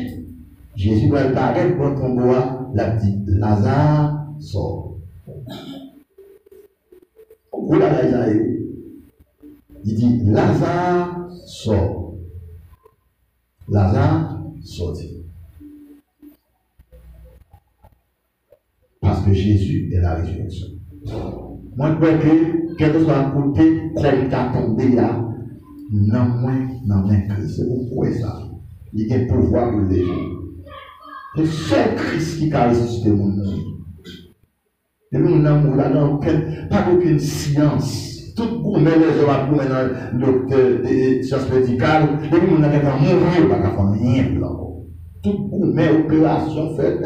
Jésus va paraître dans ton bois, la petite Lazare sort. Où la Lazare est? Il dit Lazare sort. Lazare sortit. Parce que Jésus est la résurrection. Moi, je crois que, quel que soit le côté, comme il a tombé là, non, Christ. C'est pourquoi ça. Il y a un pouvoir pour les gens. C'est seul Christ qui a ressuscité mon monde. Et nous n'avons pas aucune science. Tout pour mettre les gens à pour dans les sciences médicales, et nous n'avons pas mourir, pas faire rien. Tout pour mettre opération faite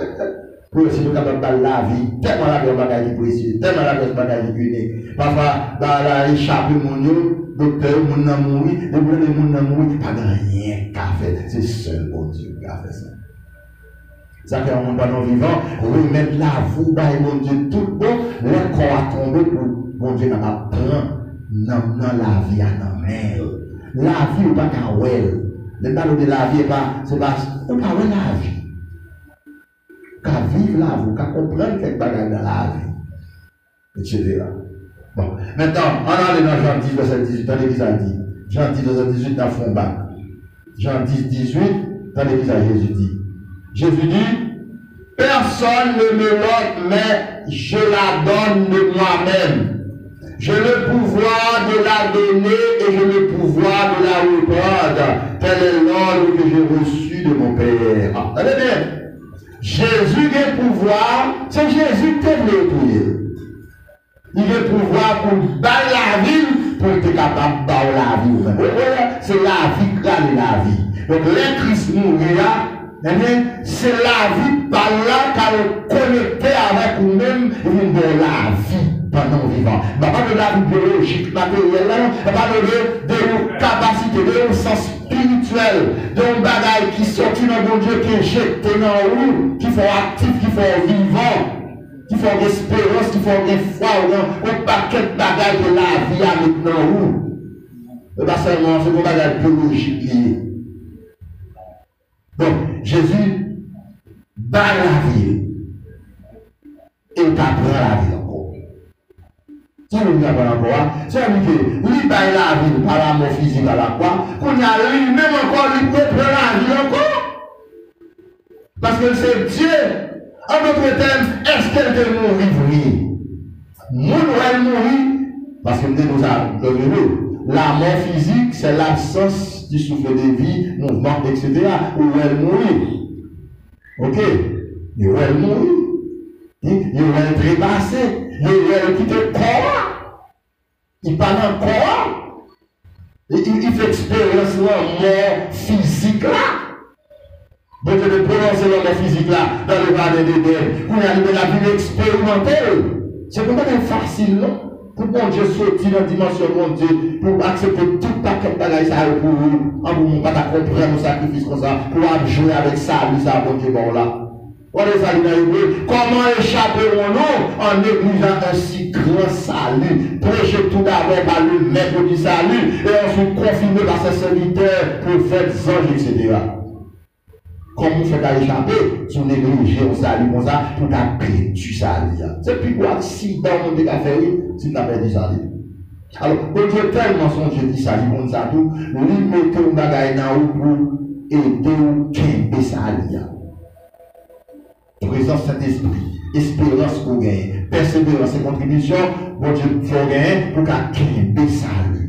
pour essayer de capable de la vie. Tellement la gueule bagaille précieux, tellement la gueule bagaille unique. Parfois, dans la échappée, mon docteur, mon n'a mouru, et mon n'a mouru, pas de rien qu'à faire. C'est seul bon Dieu qui a fait ça. Ça fait un monde pendant vivant, remettre la vie dans mon Dieu tout bon, le corps a tombé pour mon Dieu capable de prendre dans la vie à la main. La vie n'est pas qu'à well. Le parler de la vie, c'est pas la vie. Qu'à vivre la vie, qu'à comprendre quelque chose dans la vie, etc. Bon, maintenant, on a allé dans Jean 10, verset 18, dans l'église a dit. Jean 10, verset 18, dans fond bac. Jean 10, 18, dans l'église a Jésus dit. Jésus dit, personne ne me l'ôte, mais je la donne de moi-même. J'ai le pouvoir de la donner et j'ai le pouvoir de la reprendre. Tel est l'ordre que j'ai reçu de mon Père. Attendez bien. Jésus a le pouvoir, c'est Jésus qui est venu. Il a le pouvoir pour battre la vie, pour être capable de battre la vie. C'est la vie qui gagne la vie. Donc, les Christ mourir, c'est la vie par là qu'elle est connectée avec nous-mêmes et nous donne la vie pendant vivant. Pas de la vie biologique, matérielle, pas de nos capacités, de nos sens spirituels, de nos bagages qui sortent dans mon Dieu, qui injectent dans nous, qui font actifs, qui font vivants, qui font d'espérance, qui font de foi, un paquet de bagages de la vie avec nous. Et pas seulement, c'est un bagage biologique lié. Donc, Jésus bat la vie et t'apprend la vie encore. Ça veut dire encore, ça veut dire que lui bat la vie par la mort physique à la croix, qu'on a lui-même encore, lui prend la vie encore. Parce que c'est Dieu. En d'autres termes, est-ce qu'elle peut mourir? Oui. Nous devons mourir parce que nous avons la mort physique, c'est l'absence du souffle de vie, mouvement, etc. Où elle mourit. Ok? Il va mourir. Il va trépasser. Il va quitter le corps. Il parle en corps. Il fait expérience de la mort physique là. Donc, il peut prononcer la mort physique là dans le jardin d'Éden. Pour y aller la vie expérimentale. C'est pas facile, non? Pour bon Dieu sortir dans la dimension de mon Dieu, pour accepter tout paquet de bagages pour vous, en vous pas comprendre le sacrifice comme ça, pour jouer avec ça, lui, ça, bon Dieu, bon là. On est salué dans l'hébreu. Comment échapper mon nom en négligeant un si grand salut? Prêcher tout d'abord par le maître du salut, et ensuite confirmer par ses serviteurs, prophètes, anges, etc. Comment on fait à échapper si on néglige un salut comme ça pour ta perdu salut? C'est plus quoi si dans mon décafé, si tu as perdu salut. Alors, bon Dieu tellement son Dieu dit salut comme ça tout, lui mettez un bagage dans vous pour aider ou qu'aider salut. Présence Saint-Esprit, espérance pour gagner, persévérance et contribution, bon Dieu faut gagner pour qu'aider salut.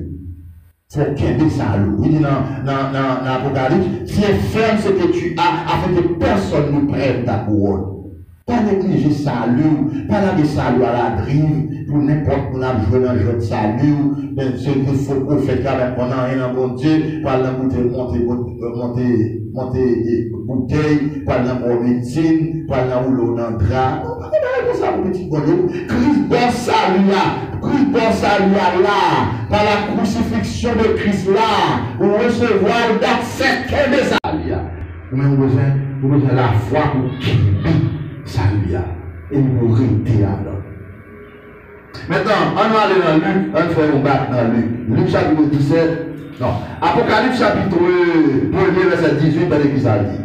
Faut qu'aider salut. Il dit dans l'Apocalypse, tiens ferme ce que tu as afin que personne ne prenne ta couronne. Pas négliger salut, pas la salut à la drive, pour n'importe quoi, on a joué dans le jeu de salut, mais ce qu'il faut qu'on fait quand même, on n'a rien dans mon Dieu, par la bouteille, monter bouteille, par la médecine, par la rouleau dans le drap. Non, pas ça, mon petit bonhomme. Christ bon salut là, par la crucifixion de Christ là, pour recevoir d'accepter des salut là. Mais on a besoin de la foi pour qu'il salut et nous rester là-dedans. Maintenant, on va aller dans Luc, on va faire un bac dans Luc. Luc chapitre 17, non, Apocalypse chapitre 1er, verset 18, dans l'église a dit.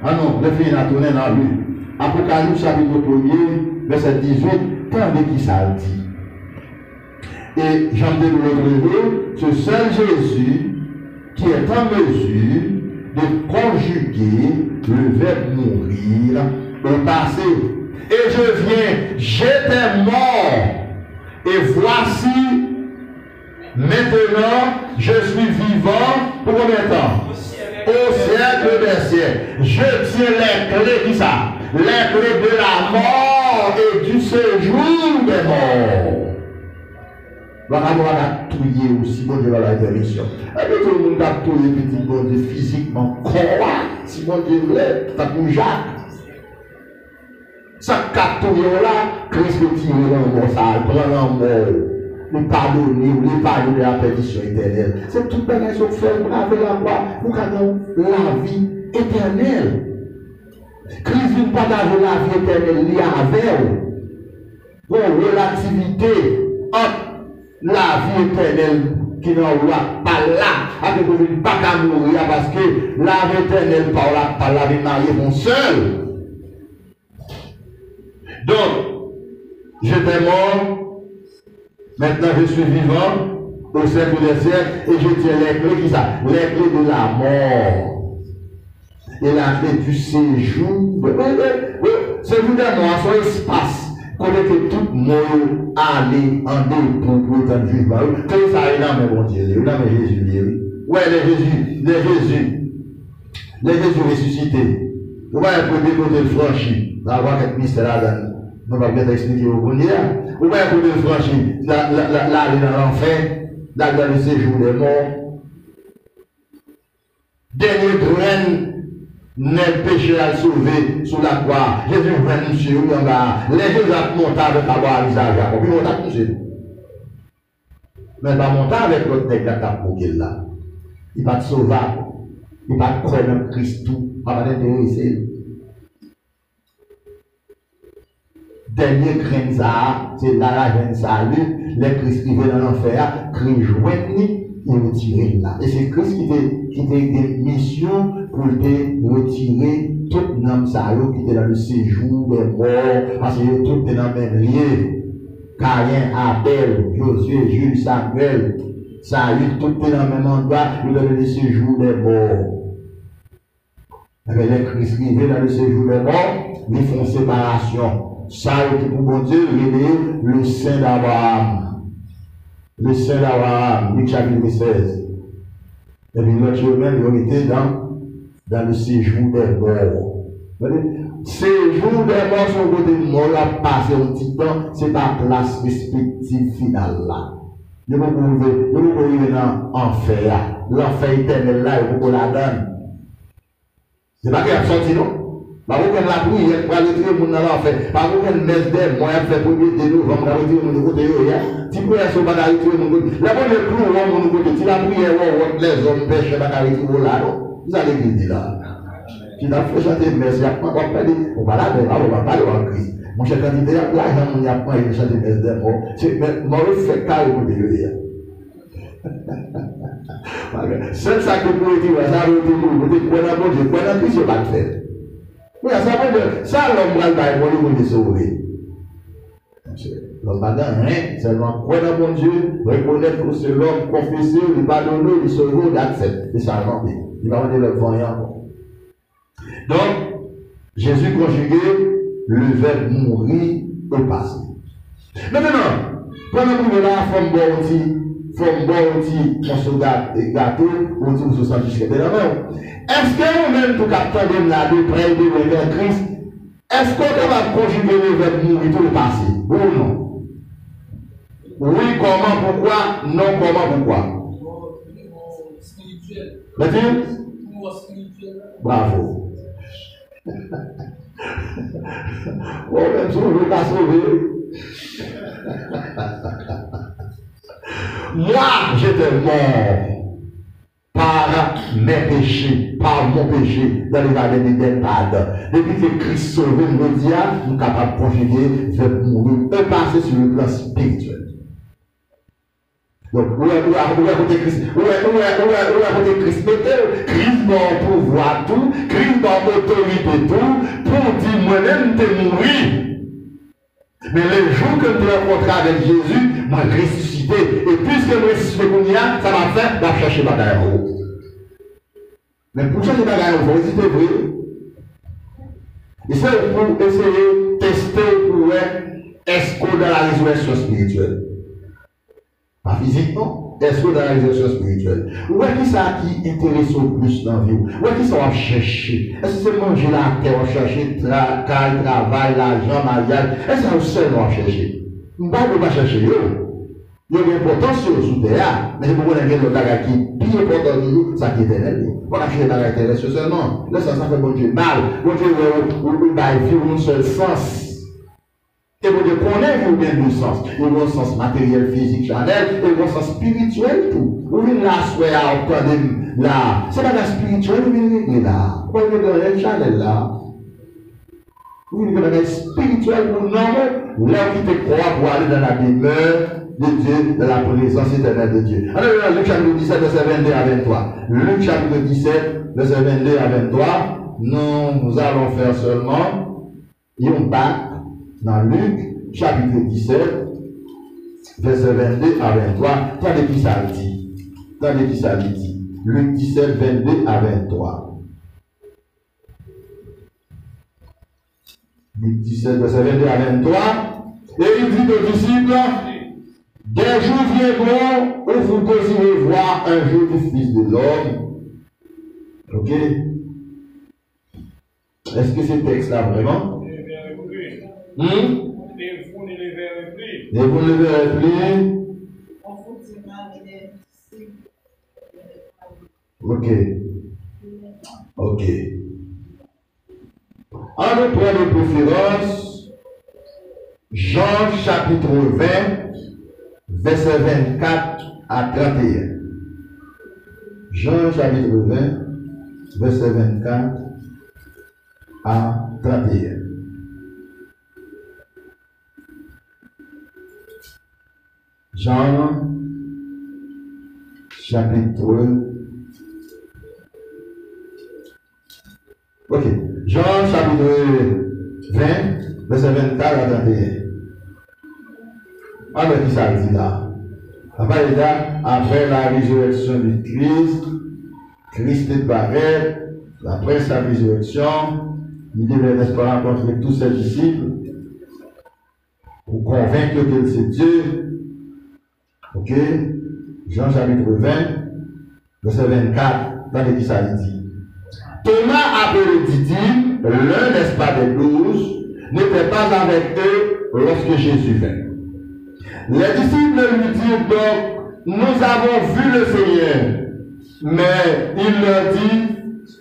Ah non, le film a tourné dans Luc. Apocalypse chapitre 1er, verset 18, quand l'église a dit. Et j'en ai le ce seul Jésus qui est en mesure de conjuguer le verbe mourir au passé. Et je viens, j'étais mort, et voici, Maintenant, je suis vivant pour combien de temps? Au siècle des siècles. Je tiens les clés, qui ça? Les clés de la mort et du séjour des morts. On va touiller aussi, bon Dieu, dans la permission. Et puis tout le monde a touillé petit bon Dieu physiquement. Quoi? Si bon Dieu voulait, ça pour Jacques. Ça capture là, Christ le tire dans le ça, prend en mort. Le pardonner la perdition éternelle. C'est toute la chose fait pour avoir la croix, pour avoir la vie éternelle. Christ vient partager la vie éternelle liée avec vous. Une relativité entre la vie éternelle qui n'a pas là, avec vous ne pas qu'à mourir parce que la vie éternelle par la vie mariée vont seul. Donc, j'étais mort. Maintenant, je suis vivant au siècle des siècles et je tiens les clés, qui ça? Les clés de la mort et la clé du séjour. Séjour des morts, soit espace, qu'on était tout mort aller en dépôt pour le temps de jugement. Que ça est dans mes bons dieux, dans mes Jésus. Ouais, les Jésus ressuscités. Vous voyez, pour des côtés franchis, on va voir quelques mystères là-dedans. Nous allons bien expliquer au bon Dieu. Vous voyez, pour des franchis, là, dans l'enfer, là, dans le séjour des morts. Dernier graine, n'est péché à sauver sous la croix. Jésus vient nous sur en bas. Les Jésus ont monté avec la voix à visage. Puis monté avec nous. Mais pas monter avec l'autre nègre qui a pour là. Il va te sauver. Il va te croire dans Christ tout. Il va t'intéresser. Dernier grain ça, c'est là la graine salut. Les Christ qui viennent dans l'enfer, crient joignent. Il retirer là. Et c'est Christ qui était une mission pour te retirer tout l'homme salaud qui était dans le séjour des morts, parce que tout était dans le même lieu. Caïn, Abel, Josué, Jules, Samuel, Saül, tout était dans le même endroit, il était dans le séjour des morts. Mais les Christ qui viennent dans le séjour des morts, ils font séparation. Saül qui pour bon Dieu, il est le Saint d'Abraham. Le Saint d'Abraham, Luc chapitre 16. Et puis l'autre même, il était dans le séjour des morts. Séjour des morts, son côté mort, là, passé un petit temps, c'est ta place respective finale là. Il faut arriver dans l'enfer. L'enfer éternel là, il faut qu'on la donne. C'est pas qu'il a sorti, non? Par contre, la prière, pour retirer le monde dans l'enfer. Par contre, messe d'air, moi, je fais 1er novembre, pour retirer le monde de côté. Si vous priez sur le retirer le monde de côté. La bonne clou, on de côté. Si la prière, les hommes pêchent, pas retirer là, non? Vous allez dire là. Si la fait chanter messe, il n'y a pas de parler. On va là, on va parler en Christ. Mon cher candidat, là, il n'y a pas de chanter messe d'air. C'est mauvais fait carré pour dire. C'est ça que vous dites, ça veut dire que vous dites, quoi dans Dieu, quoi dans Christ, il n'y a pas de fait. Oui, ça veut dire, ça, l'homme va le faire pour nous sauver. L'homme va dire rien, seulement croire dans mon Dieu, reconnaître que c'est l'homme, confesser, lui pardonner, lui sauver, l'accepter. C'est ça, non, il va dire le voyant. Donc, Jésus conjugué le verbe mourir au passé. Maintenant, pendant que nous avons fait un bon petit gâteau, on dit que nous sommes jusqu'à maintenant. Est-ce que nous-mêmes, pour capter de la de près de vers Christ, est-ce qu'on va conjuguer le verbe mourir au passé? Oui ou non? Oui, comment, pourquoi? Non, comment, pourquoi? Spirituel. Bravo. Oh, même si on ne veut pas sauver. Moi, j'étais mort par mes péchés, par mon péché, dans les jardins d'Éden. Depuis que Christ sauvé le diable, nous sommes capables de conjuguer, de mourir, de passer sur le plan spirituel. Donc, où est côté Christ? Où est côté Christ? Christ va pouvoir tout, Christ va autorité tout, pour dire moi-même de mourir. Mais le jour que tu rencontres avec Jésus, moi ressuscité. Et puisque je ressuscité ça va faire, va chercher bagaille en haut. Mais pour chercher bagaille en haut, c'est vrai. Et c'est pour essayer de tester pour est-ce qu'on a la résurrection spirituelle. Pas physiquement. Est-ce que dans l'exercice spirituel, où est-ce que ça qui intéresse le plus dans la vie? Où est-ce que ça va chercher? Est-ce que c'est manger la terre, on chercher travail, l'argent, mariage? Est-ce que c'est le seul qu'on va chercher? On ne va pas chercher. Il y a une importance sous terre, mais c'est pour qu'on ait le bagage qui est plus important de nous, ça qui est éternel. On a cherché le bagage terrestre seulement. Là, ça fait bon Dieu mal. Bon Dieu, il va vivre un seul sens. Et vous devez connaître vous bien deux sens. Il y a un sens matériel, physique, charnel, et il y a un sens spirituel tout. Vous venez là, soyez à entendre là. C'est pas la spirituelle, vous venez régler là. Vous venez régler charnel là. Vous venez régler spirituel pour nous, là qui te croit pour aller dans la demeure de Dieu, dans la présence éternelle de Dieu. Alors, Luc chapitre 17, verset 22 à 23. Luc chapitre 17, verset 22 à 23. Nous allons faire seulement un bac dans Luc chapitre 17, verset 22 à 23. Regardez qui ça dit. Regardez qui ça dit. Luc 17, 22 à 23. Luc 17, verset 22 à 23. Et il dit aux disciples, des jours viendront où vous désirez voir un jour du Fils de l'homme. Ok? Est-ce que ce texte-là vraiment? Et vous ne le verrez plus. Et vous ne le verrez plus. Ok. Ok. En nous prenons de préférence Jean chapitre 20, verset 24 à 31. Jean chapitre 20, verset 24 à 31. Jean chapitre. Ok. Jean chapitre 20, verset 24 à 31. Alors, qui ça dit là? Après la résurrection de Christ, Christ est pareil, après sa résurrection, il devait, n'est-ce pas, rencontrer tous ses disciples pour convaincre que c'est Dieu. Ok? Jean chapitre 20, verset 24, dans les qui ça dit. Thomas, appelé Didyme, l'un, n'est-ce pas, des 12, n'était pas avec eux lorsque Jésus vint. Les disciples lui dirent donc, nous avons vu le Seigneur. Mais il leur dit,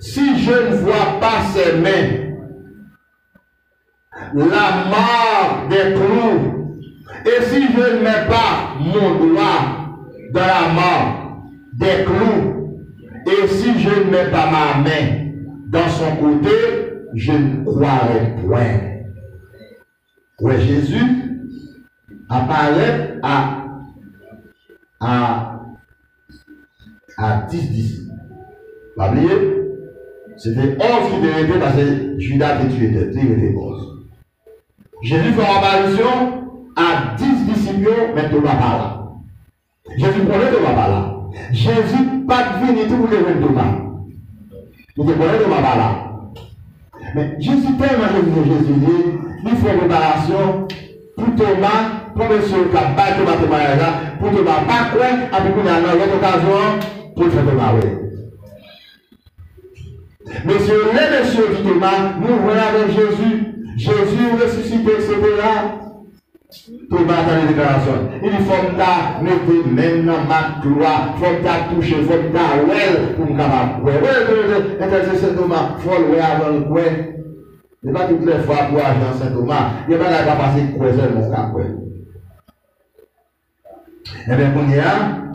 si je ne vois pas ses mains, la marque des clous, et si je ne mets pas mon doigt dans la marque des clous, et si je ne mets pas ma main dans son côté, je ne croirai point. Ouais, Jésus apparaît à 10 disciples. Pas oublier, c'était 11 qui devaient être parce que Judas était tué, il était 11. Jésus fait une apparition à 10 disciples, mais Thomas pas là. Jésus prenait Thomas pas là. Jésus pas venu tout pour le Thomas. Il prenait Thomas pas là. Mais Jésus tellement Jésus dit, il faut une préparation pour Thomas. Pour monsieur qui a battu Thomas témoignage là, pour Thomas pas quoi, après qu'on a dans l'autre occasion, pour faire Thomas, oui. Monsieur, les messieurs dit Thomas, nous voyons avec Jésus, Jésus ressuscité, etc. Thomas dans les déclarations. Il dit, faut que tu mettes même dans ma gloire, faut que tu touches, faut que tu ouais, pour me capable. Ouais, intercesseur Thomas, faut le voir avant le coin. Il n'y a pas toutes les fois pour agir Saint Thomas, il n'y a pas la capacité de croiser mon cap. Eh bien, on y a,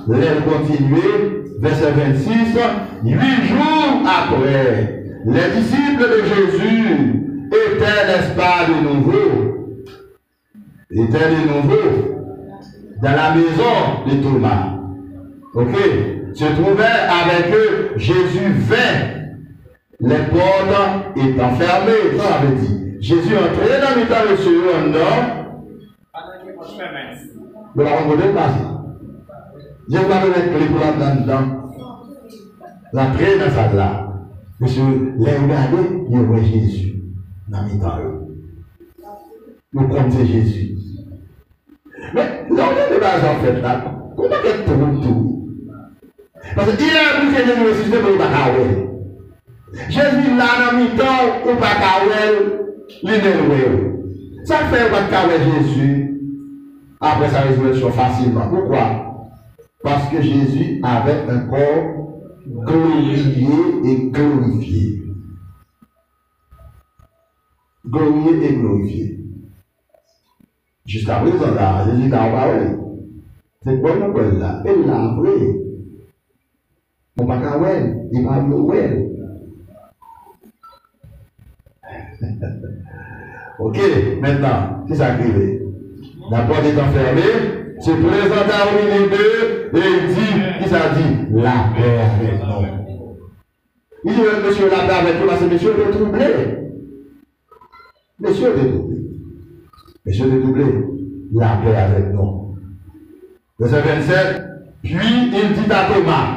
l'air continuer, verset 26, 8 jours après, les disciples de Jésus étaient, n'est-ce pas, de nouveau, dans la maison de Thomas. Ok? Se trouvait avec eux, Jésus vint, les portes étant fermées, ça avait dit. Jésus entrait dans le temps de ce en or. Je vais rencontrer pas ça. Je vais donner une clé pour là-dedans. L'entrée dans ça là. Monsieur, les regarder, il voit Jésus dans le temps. Nous comptons Jésus. Mais l'ordre de base en fait là, comment est-ce que tout? Parce qu'il a bouché Jésus ressuscité pour le bacawel. Jésus là dans le mi-temps, ou bacawel, l'île. Ça fait bacawel Jésus après sa résurrection facilement. Pourquoi? Parce que Jésus avait un corps glorifié et glorifié. Glorifié et glorifié. Jusqu'à présent, là, Jésus n'a pas parlé. C'est quoi le problème là? Il l'a appris. On ne peut pas voir, il va voir. Ok, maintenant, qui s'accrive? La porte est enfermée, se présente à milieu d'eux et il dit, qui ça dit? La paix avec nous. Il dit, monsieur, la paix avec nous, parce que monsieur est troublé. Monsieur est troublé. Monsieur est troublé. La paix avec nous. Verset 27, puis il dit à Thomas,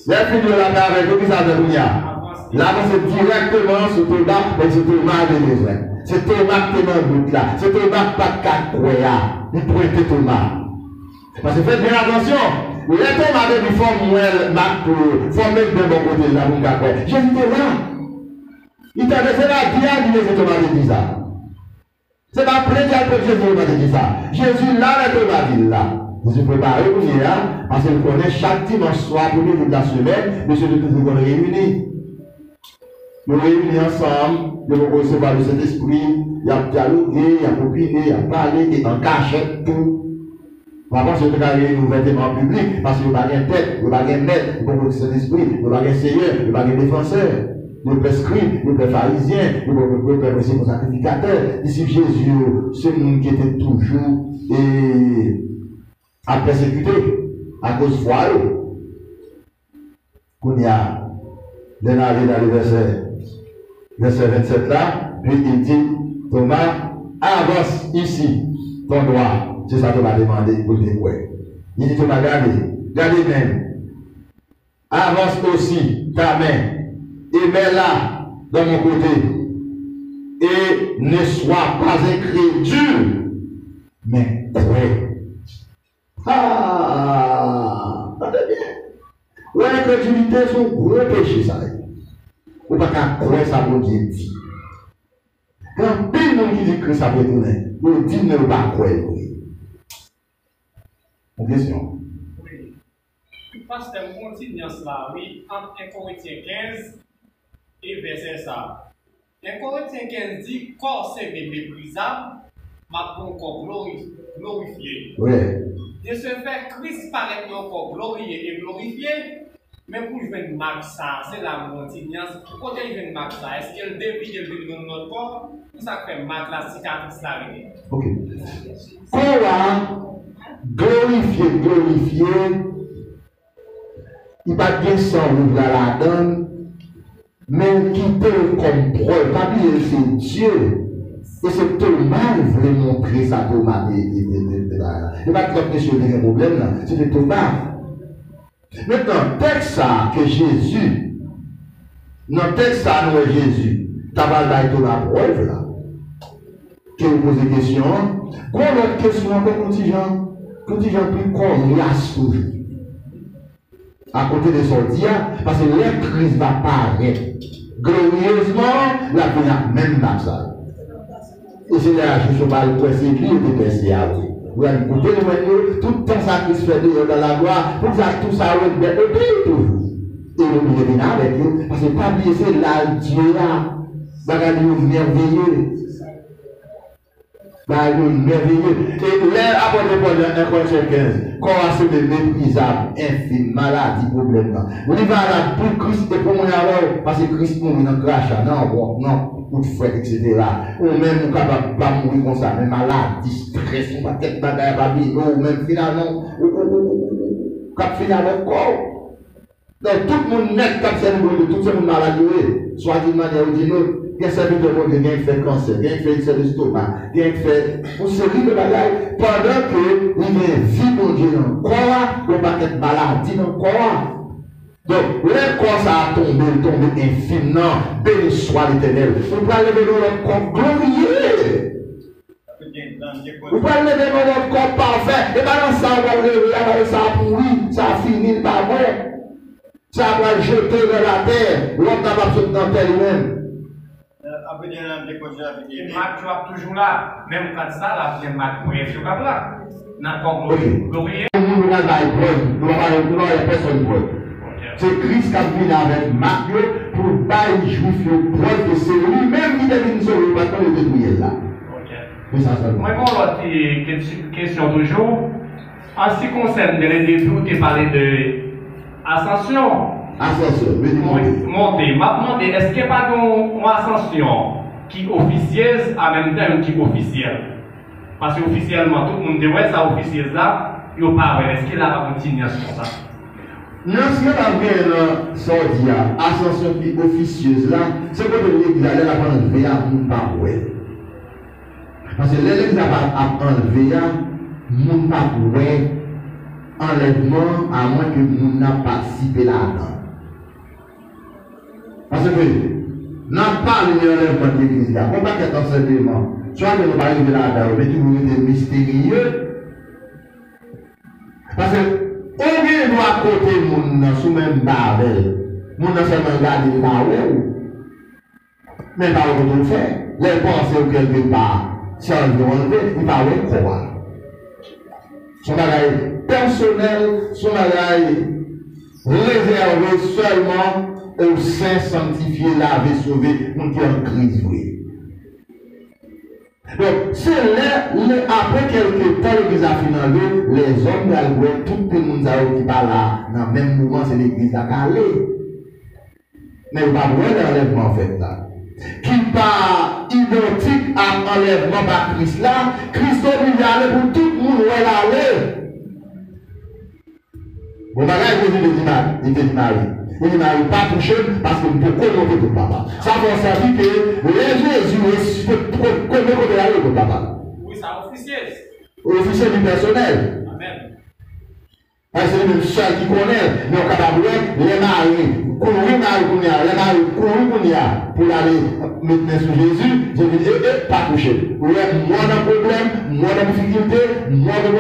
les filles de la paix avec nous, qui ça dit? Là, c'est directement sur Thomas, mais c'est Thomas de besoin. C'est Thomas qui est dans le bout là. C'est Thomas pas de quatre croyants. Il pointe Thomas. Parce que faites bien attention. Les Thomas de lui forment Marc pour former de bon côté là, mon gars. Jésus était là. Il t'a laissé la bien dire Thomas de dit ça. C'est pas plein de Jésus Thomas de dit ça. Jésus là, les Thomas dit là. Jésus prépare pour venir là, parce qu'il connaît chaque dimanche soir, premier jour de la semaine, monsieur de toujours qu'on réunit. Nous réunis ensemble, nous allons recevoir le Saint-Esprit, il y a dialogué, il y a copiné, il y a parlé, et en cachette tout. Avant, c'est de réunir ouvertement en public, parce qu'il n'y a pas de tête, il n'y a pas de maître, il n'y a pas de Saint-Esprit, il n'y a pas de Seigneur, il n'y a pas de défenseur. Nous prescrits, nous pharisiens, nous prescrits sacrificateurs. Ici, Jésus, c'est le monde qui était toujours à persécuter à cause de foi. Qu'on y a, dans le verset 27 là, puis il dit, Thomas, avance ici, ton doigt. C'est ça que Thomas a demandé pour le découvrir. Il dit, Thomas, regardez même. Avance aussi ta main et mets-la dans mon côté. Et ne sois pas incrédule, mais crois. Ah, attendez bien. L'incrédulité, c'est un gros péché, ça. Ou pas qu'à croire ça, mon Dieu dit. Quand plein de monde qui dit que ça peut tourner, on dit ne pas croire. Une question. Oui. Parce que on continue cela, oui, entre 1 Corinthiens 15 et verset ça. 1 Corinthiens 15 dit, corps c'est méprisable, ma pour corps glorifié. Oui. De ce fait, Christ paraît encore glorifié et glorifié. Mais pour jouer marque ça, c'est la montignasse. Pourquoi il vient de marque ça? Est-ce qu'elle dévie de notre corps? Ou ça fait marque la cicatrice là? Ok. Corps glorifié, il va bien sans la donne, mais qui peut comme preuve, pas bien c'est Dieu. Et c'est Thomas qui voulait montrer ça, Thomas. Il n'y a pas de monsieur qui a un problème là, c'était Thomas. Maintenant, texte ça que Jésus, dans le texte ça, nous Jésus, tu vas là et la preuve là. Que vous posez des questions. Quoi l'autre question encore contingent plus coriace toujours. À côté de son dia, parce que la crise va paraître. Glorieusement, la vie même dans ça. Et c'est là que je parle pour essayer de percer à vous. Vous allez écouter le tout le temps ça qui se fait dans la gloire, pour ça tout ça, vous allez toujours. Et vous allez venir avec vous, parce que pas oublier, c'est là Dieu là. Regardez, vous merveilleux. Merveilleux. Et là, après le 1 Corinthiens 15, corps c'est méprisable, infime, maladie, problème. Vous dites, voilà, pour Christ et pour moi alors, parce que Christ mourit dans le crachat, non, coup de fouette, etc. Ou même, nous capable de pas mourir comme ça, mais maladie, stress, ou pas tête bagaille, ou même finalement, ou cap finalement corps. Donc, tout le monde net, cap c'est tout le monde malade, soit d'une manière ou d'une autre. Il y a service de monde qui fait cancer, qui fait excès de stomac, qui fait une série de bagages, pendant que il y a une vie mon Dieu dans le corps, il n'y a pas de maladie dans le corps. Donc, le corps ça a tombé infime, non, béni soit l'Éternel. Vous pouvez lever notre corps glorieux. Vous pouvez lever notre corps parfait. Et pas dans ça, on va lever ça pourri, ça a fini, pas vrai. Ça va jeter dans la terre. L'homme n'a pas sauté dans la terre lui-même. Et Marc, tu vas toujours là. Même quand ça, là, c'est Marc, moi, je suis là. N'importe glorieux. Nous n'avons personne preuve. C'est Christ qui a venu avec Marc pour bailler les Juifs preuve que c'est lui-même qui devait nous sauver parce qu'on est débrouillé là. Moi, bon, l'autre question toujours. En ce qui concerne les débuts, tu parlais de ascension. Ascension, monter. M'a demandé, est-ce qu'il n'y a pas une ascension qui est officieuse en même temps qui est officielle? Parce qu'officiellement, tout le monde dit, ouais, ça officieuse là, il n'y a pas, est-ce qu'il a continué sur ça? Non, ce qu'il y a sorti, ascension qui est officieuse là, c'est que l'église allait la prendre veille à mon pas. Parce que l'église a enlevé mon pas enlèvement à moins que mon n'a participé là-dedans. Parce que n'a pas l'enlèvement de l'église là. On va qu'être enseignement. Soit que nous pas arriver là-dedans, mais tout le monde est mystérieux. Parce que on doit à côté mon sous même barrel. Mon seulement regarder le barrel. Mais pas ce qu'on fait. Les pensées quelque part. Si on veut enlever, il va quoi. Son bagage personnel, son bagage réservé seulement aux saints sanctifiés, lavés, sauvés, nous qui en crise. Donc, c'est là, après quelques temps, l'église a fini, les hommes d'Algouet, tout le monde qui parle là, dans le même moment, c'est l'église à calé. Mais il va voir l'enlèvement en fait là. Qui pas identique à l'enlèvement par Christ là, Christ oblige à aller pour tout le monde où elle allait. Bon, bagage, il te dit Marie. Il dit Marie, pas touché parce que nous pouvons connaître pour papa. Ça veut dire que les Jésus ressuscité pour connaître pour papa. Oui, ça officiel. Officiel du personnel. Amen. Parce que c'est le même seul qui connaît, mais on est capable de les marier. Les maris pour aller mettre sur Jésus, je dis, pas touché. Moi, dans problème, moi, dans difficulté, moi, dans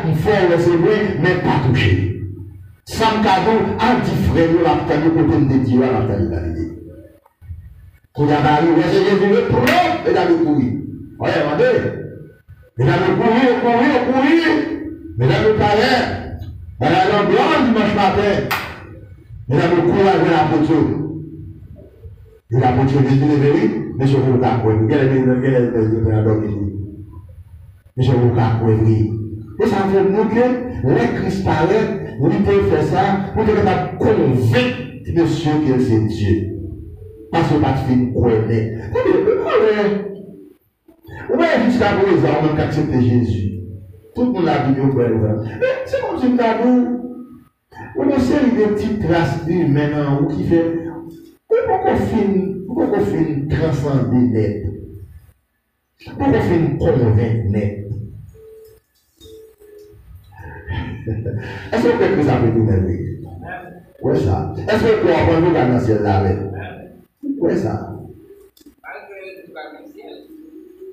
il faut recevoir, mais pas touché. Sans cadeau, un petit frère, la famille, côté de Dieu, la famille validée. Quand il y a Marie, c'est Jésus, le problème, et dans le courir. Oui, regardez. Et dans le courir. Mais dans le palais, dans la blanche dimanche matin, et dans le courage de la poteau. Et la poteau, Jésus est venu, mais je vous raconte. Quel est le domicile? Mais je vous raconte. Et ça fait nous que les Christ paraît, il peut faire ça pour que nous convaincre monsieur que c'est Dieu. Parce que pas de film connaît. On va jusqu'à présent, on va accepter Jésus. Tout le monde a dit au père. C'est comme si nous avons une série de petites traces humaines qui fait. Pourquoi on fait transcender net? Pourquoi on fait convaincre net? Est-ce que quelque chose a fait nous-mêmes? Oui, ça. Est-ce que pour apprendre nous dans le ciel là? Oui, ça.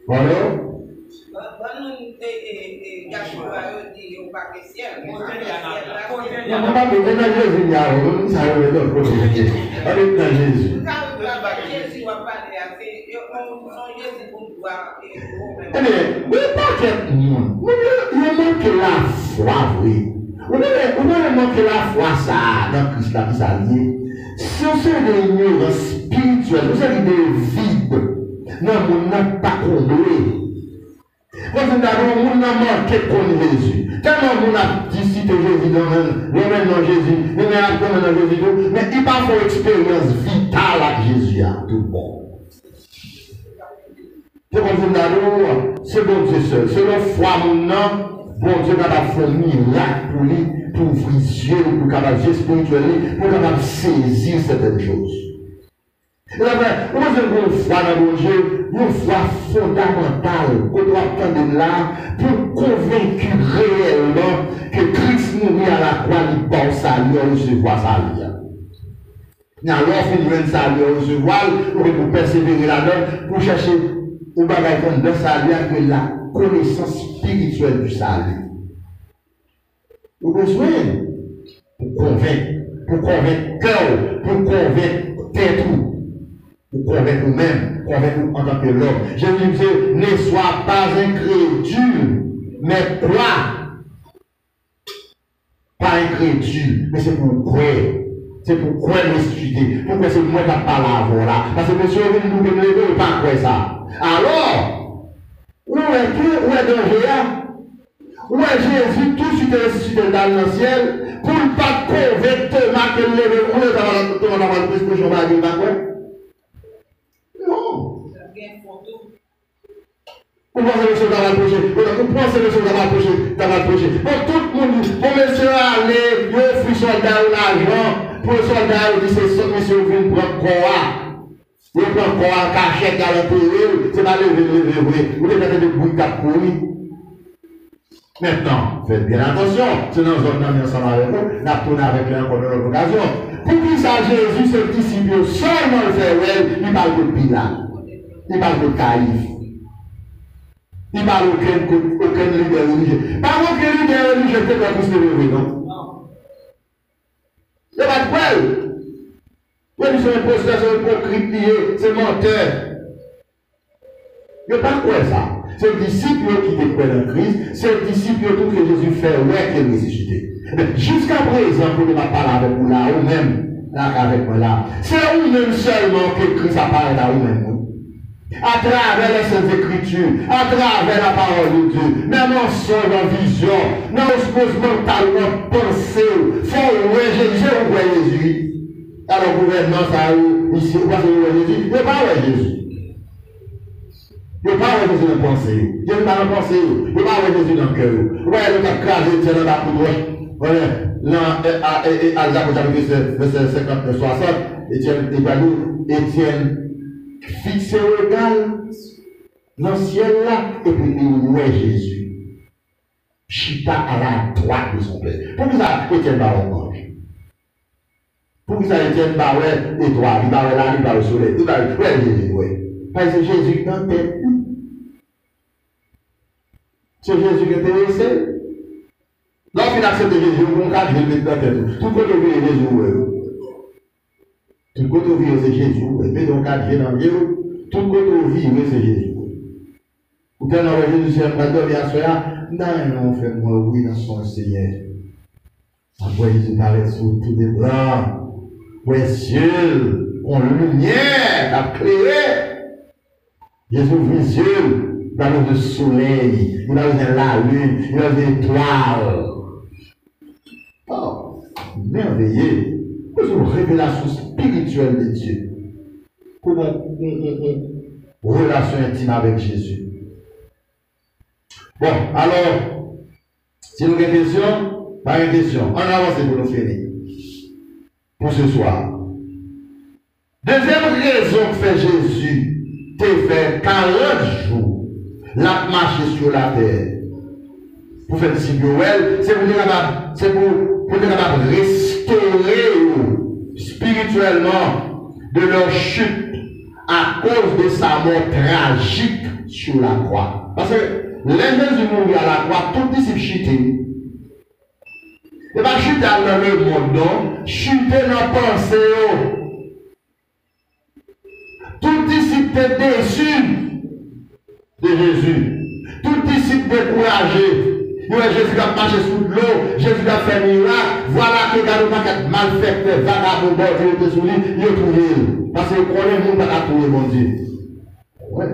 Voilà. On a manqué la foi ça dans Christ là qui s'allie. Si on se réunit spirituel, vous avez des vides. Non, on n'a pas comblé. Quand on a manqué pour Jésus. Tellement on a dit citer Jésus dans Jésus, mais il pas faut expérience vitale avec Jésus à tout le monde. C'est comme c'est bon Dieu seul. C'est le foi maintenant. Bon Dieu capable de faire un miracle pour lui, pour ouvrir les yeux, pour capable de spirituel, pour capable de saisir certaines choses. Et après, on a une foi dans mon Dieu, une foi fondamentale, qu'on doit attendre là, pour convaincre réellement que Christ mourit à la croix, il pense à lui, on recevoir sa vie. Alors, on fait sa vie, on recevoir, pour persévérer là-dedans, pour chercher au bagage de sa vie, que la connaissance spirituelle du salut. Vous avez besoin pour convaincre. pour convaincre cœur, pour convaincre tête, pour convaincre nous-mêmes, convaincre nous en tant que l'homme. Jésus disait, ne sois pas incrédule, mais crois. Pas incrédule, mais c'est pour croire. C'est pour croire ressusciter. Pourquoi c'est moi qui parle avant là? Parce que monsieur, vous ne pouvez pas croire ça. Alors, où est danger là? Où est Jésus tout de suite ressuscité dans le ciel pour ne pas convaincre Thomas qu'il lève où est Thomas dans le plus que va dire non. Vous pensez que ça va approcher? Vous pensez que ça va approcher? Bon, tout le monde, pour monsieur aller, il offre soldat l'argent, pour le soldat, il dit c'est ça, monsieur, vous prendre quoi? Vous prenez quoi? Cachet, galanterie, c'est pas lever. Vous devez être de bouille cap pourri. Maintenant, faites bien attention, sinon on va ensemble avec vous, on a tourné avec lui encore dans notre occasion. Pour qui ça, Jésus, ses disciples, seulement le fait, il parle de Pilate, il parle de Caïphe, il parle aucun leader religieux. Par contre, aucun leader religieux peut pas plus lever, non? Il n'y a pas de preuve. Il dit c'est imposteur, c'est hypocrite, c'est menteur. Il n'y a pas quoi ça. C'est le disciple qui découvre dans Christ, c'est le disciple tout que Jésus fait, ouais, qui est ressuscité. Jusqu'à présent, pour ne pas parler avec vous là, ou même là avec moi là, c'est vous-même seulement que Christ apparaît là, ou même. À travers les Saintes Écritures, à travers la parole de Dieu, même en son, en vision, dans l'osmose mentalement pensée, faut ouais Jésus, ou ouais Jésus. Alors, gouvernement, ça a ici, vous pensez que Jésus, il n'est pas ouais Jésus. Il n'y a pas Jésus dans la pensée. Il n'y a pas dans la pensée. Il n'y a pas Jésus dans le cœur. Vous voyez le cas crasé, tiens dans la poudre. Voilà. Là, à Jacques, verset 59, 60, Étienne fixé au regard dans le ciel là, et puis il voit Jésus. Chita à la droite de son père. Pour que ça, Étienne va au ange. Pour que ça, Étienne va au étoile, il va là, il va au soleil. Il va où est Jésus, oui. Parce que Jésus dans la tête. C'est Jésus qui est intéressé. Lorsqu'il accepte Jésus, on va le mettre dans la tête. Tout le côté de Jésus, tout le côté de c'est Jésus. Mais donc, quand il est dans le Dieu, tout le côté de c'est Jésus. Vous avez Jésus, c'est un bateau, bien sûr. Non, fais-moi oui dans son Seigneur. Après, Jésus paraît sur tous les blancs. Ouais, ciel, on lumière, la clé. Jésus ouvre les yeux. Il a le soleil, il a la lune, il a l'étoile. Oh, merveilleux. C'est une révélation spirituelle de Dieu. Pour une relation intime avec Jésus. Bon, alors, si vous avez une question, pas une question. On avance pour nous finir. Pour ce soir. Deuxième raison que fait Jésus, c'est fait 40 jours. La marche sur la terre. Pour faire disciple, c'est pour être capable de restaurer spirituellement de leur chute à cause de sa mort tragique sur la croix. Parce que les Jésus mourir à la croix, tout disciple chuté. Et pas chuter dans le monde, non, chuter dans la pensée. Tout disciple est déçu de Jésus. Tout disciple découragé. Il y a Jésus qui a marché sous l'eau, Jésus qui a fait un miracle. Voilà que quand on a mal fait, vagabond, il était sous lui, il a trouvé. Parce que connaît le monde qui a trouvé, mon Dieu. Ouais.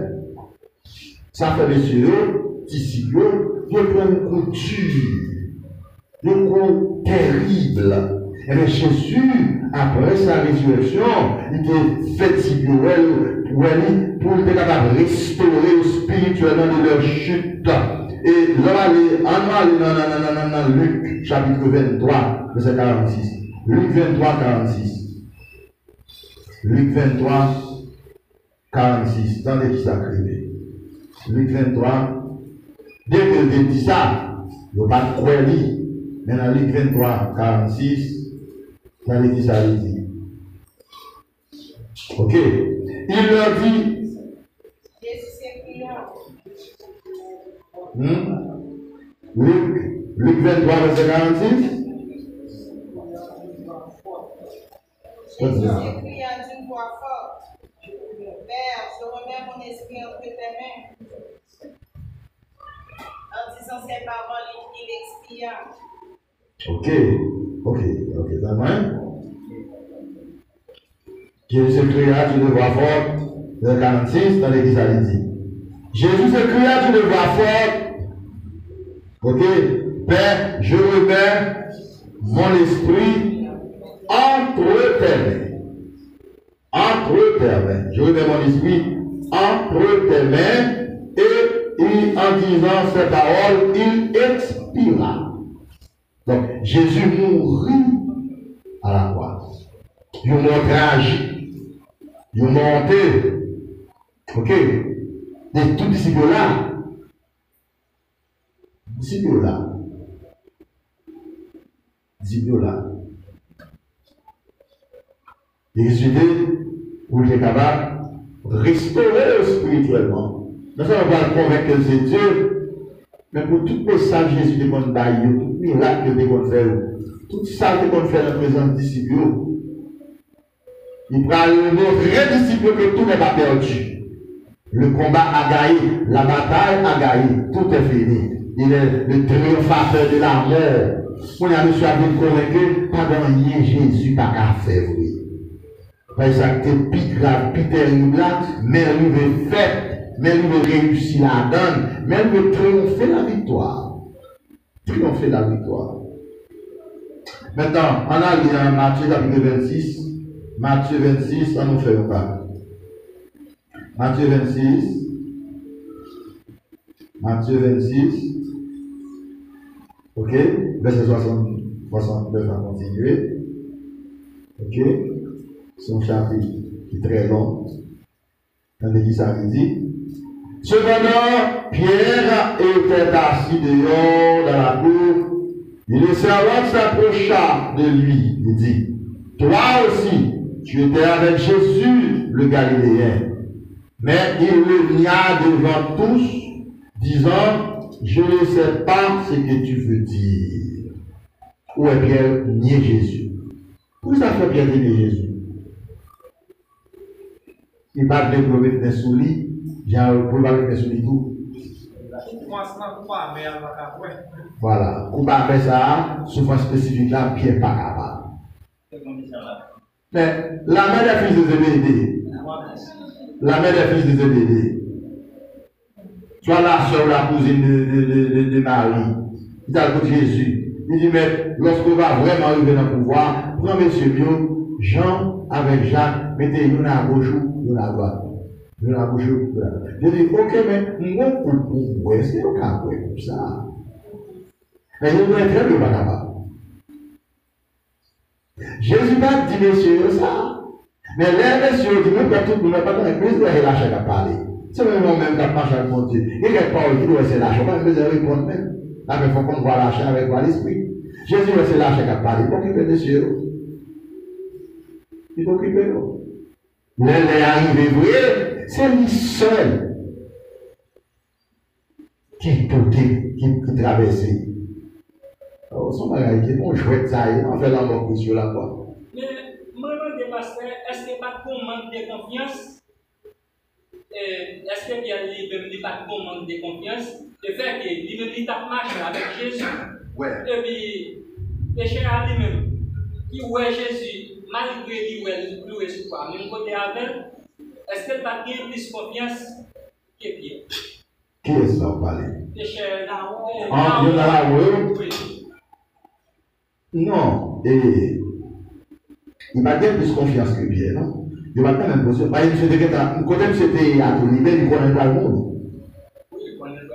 Ça fait messieurs, disciples, il prend une coup dur, un coup terrible. Et bien Jésus, après sa résurrection, il était fait disciple pour être capable de restaurer spirituellement de leur chute. Et là, on va aller dans Luc, chapitre 23, verset 46. Luc 23, 46. Luc 23, 46. Attendez qui s'accrimait. Luc 23. Dès que je dis ça, il n'y a pas de croire. Mais dans Luc 23, 46, ça veut dire ça, il dit. Ok. Il leur dit. Luc 23, verset 46. Jésus s'écria d'une voix forte, Père, je remets mon esprit entre tes mains. En disant ces paroles, il expira. Ok, ça va? Jésus s'écria d'une voix forte, verset 46, dans l'église à dit. Jésus s'écria d'une voix forte, ok, Père, je remets mon esprit entre tes mains. Entre tes mains. Je remets mon esprit entre tes mains et en disant ces paroles, il expira. Donc, Jésus mourut à la croix. Il montrage. Il monté. Ok. Et tout disciple là. Disciple là. Il est ressuscité pour être capable de restaurer spirituellement. Nous sommes pas convaincre que c'est Dieu, mais pour tout message Jésus de qu'on baille, tout miracle de qu'on fait, tout ça que qu'on fait dans la présence des disciples, il va nous montrer disciples que tout n'est pas perdu. Le combat a gagné, la bataille a gagné, tout est fini. Il est le triomphateur de la mort. On a reçu à vous convaincre, pas dans rien Jésus pas qu'à faire, oui. Parce que c'est plus grave, plus terrible là, mais il veut faire, mais il veut réussir la donne, mais il veut triompher la victoire. Triompher la victoire. Maintenant, on a lu dans Matthieu chapitre 26. Matthieu 26, on nous fait un pas. Matthieu 26. Matthieu 26. Ok, verset 69 à continuer. Ok, son chapitre qui est très long. Regardez qui ça dit. Cependant, Pierre était assis dehors dans la cour. Et le servant s'approcha de lui et dit, toi aussi, tu étais avec Jésus, le Galiléen. Mais il le nia devant tous, disant, je ne sais pas ce que tu veux dire. Où est Pierre nier Jésus? Pourquoi ça fait Pierre nier Jésus? Il va développer des souliers, j'ai un problème des souliers tout. Voilà, on va faire ça, souvent spécifique là, Pierre pas capable. Mais la mère des fils de Zébédée, la mère des fils de Zébédée, soit la soeur ou la cousine de Marie, il a dit Jésus. Il dit, mais lorsqu'on va vraiment arriver dans le pouvoir, prends monsieur mieux, Jean avec Jacques, mettez une à gauche ou une à droite. Une à gauche ou une à droite. Je dis, ok, mais moi, pour est-ce qu'il y a un cas comme ça? Mais je voudrais très bien pas capable. Jésus va dire, monsieur, ça. Mais les messieurs disent, mais tout le monde n'a pas de plus de relâcher à parler. C'est même moi-même qui marche avec mon Dieu. Il y a pas qui doit se lâcher. Pas besoin de répondre même. Là, il faut qu'on voit lâcher avec l'esprit. Jésus va se lâcher à parler. Il faut occuper des cieux. Il faut occuper nous. Les arrivés vrai, c'est lui seul qui traverse. Son bagage qui est bon, chouette ça, on fait la mort sur la porte. Mais, moi, je me pasteur, est-ce qu'il n'y a pas de manque de confiance? Est-ce qu'il y a pas de manque de confiance? Le fait qu'il a marché avec Jésus. Ouais. Et puis, péché à lui-même. Qui voit Jésus, malgré lui, il est sur quoi? Même côté avec, est-ce qu'il n'a pas plus confiance que Pierre? Qui est-ce qu'on parle? Péché Ah, il y en a là, oui. Non, et il m'a bien plus confiance que Pierre, non? Il m'a quand même posé. Quand c'était à tout niveau, il connaît pas le monde.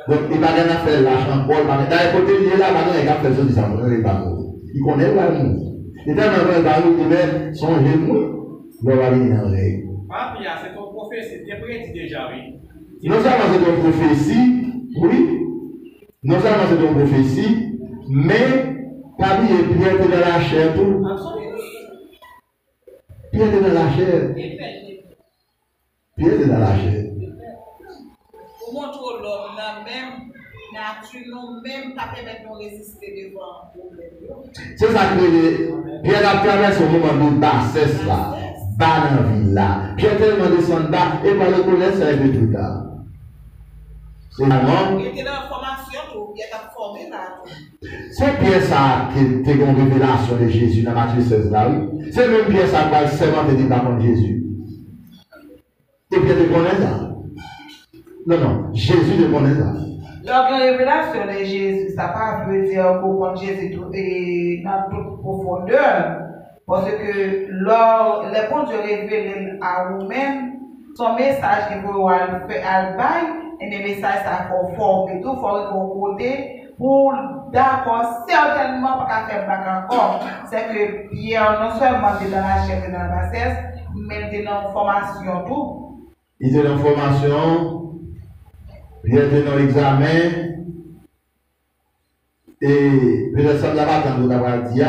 Donc, il m'a rien à faire l'argent. D'un côté, il est là, maintenant, il a fait ça, il connaît pas le monde. Et tellement il va nous dire, son genou, il va venir en règle. Ah, Pierre, c'est ton prophétie, c'est prêt déjà, oui. Non seulement c'est une prophétie, oui, non seulement c'est une prophétie, mais parmi les Pierre était dans la chair tout. Pierre était dans la chair. Pierre était dans la chair. Pour montrer l'homme là même, nature nous-mêmes pas permettre de résister devant le problème. C'est ça que Pierre a traversé au moment de bassesse là, bas dans la ville là. Pierre tellement descend bas et par le connaître ça est tout là. C'est vraiment. Il était dans la formation, il était formé là. C'est Pierre ça qui était une révélation de Jésus dans Matthieu 16 là, oui. C'est même Pierre ça qui a seulement dit par contre Jésus. Et Pierre te connaît ça? Non, Jésus te connaît ça. Donc, la révélation de Jésus, ça ne veut pas dire qu'on prend Jésus dans toute profondeur. Parce que les bons Dieu révèlent à vous-même, son message qu'il faut faire à l'bail, et les messages ça conforme et tout, il faut qu'on côté pour d'accord, certainement pas faire bac encore. C'est que Pierre, non seulement était dans la chair et dans la bassesse, mais il était dans la formation tout. Il était dans la formation. Pierre était dans l'examen et peut-être ça ne l'a pas entendu d'avoir dit,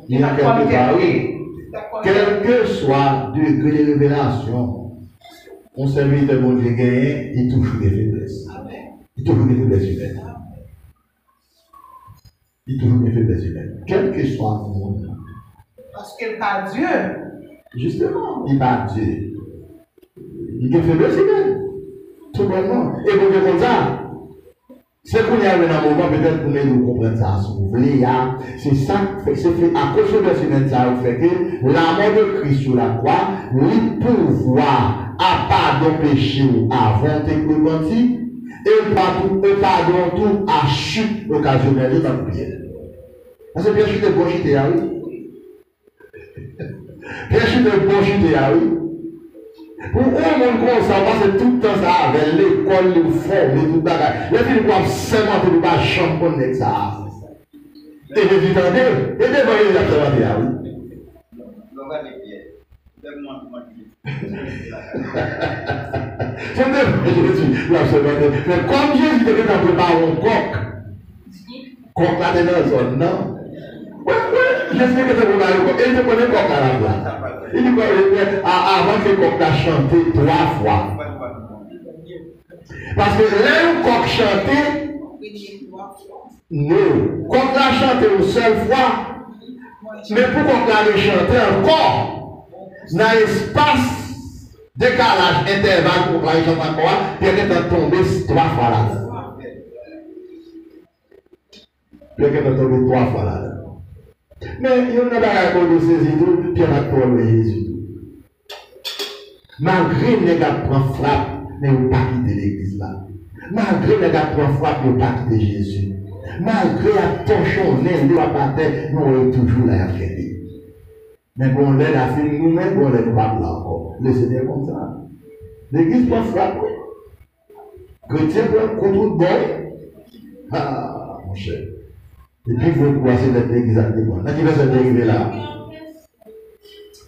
il y a quelque part, oui. Quel que soit le degré de révélation, on serviteur de Dieu gagné, il touche des faiblesses. Il touche des faiblesses humaines. Il touche des faiblesses humaines. Quel que soit le monde. Parce qu'il n'est pas Dieu. Justement, il n'est pas Dieu. Il a des faiblesses humaines. Tout bonnement. Et pour dire comme ça, c'est qu'on y a un moment, peut-être pour nous comprendre ça, si vous voulez, c'est ça, c'est fait à cause de ce humain, ça fait que la mort de Christ sur la croix, le pouvoir à pardon péché avant de repentir, et pardon tout à chute occasionnelle dans la prière. Parce que bien sûr, de bon chute, oui. Bien sûr, de bon chute, oui. Pour eux, mon gros, ça passe tout le temps ça avec l'école, le forme, tout ça. Les filles doivent seulement faire pas champion avec ça. Et je dis, attendez, et devant les acteurs, oui. Mais comme Jésus devait t'en préparer un coq là dedans, zone, non? Oui, j'espère que tu as préparé un coq. Et tu connais le coq là. Il dit avant que le coq a chanté 3 fois. Parce que là, le coq chanté, non. Coq l'a chanté une seule fois. Mais pour qu'on l'a chanté encore, dans l'espace décalage intervalle pour la chanter encore, il est tombé 3 fois là. Il est tombé 3 fois là. Mais il n'y a pas de saisir tout, Pierre a trouvé Jésus. Malgré les gars prend frappe, mais ils n'ont pas quitté l'église là. Malgré les gars prend frappe, ils n'ont pas quitté Jésus. Malgré la torchonnée, ils n'ont pas quitté, nous sommes toujours là à faire. Mais bon, l'aide a fait nous-mêmes, bon, l'aide pas là encore. Laissez-les comme ça. L'église prend frappe, oui. Chrétien prend contre boy. Ah, mon cher. Et puis vous croisez d'être exactement. Là, qui va se dériver là?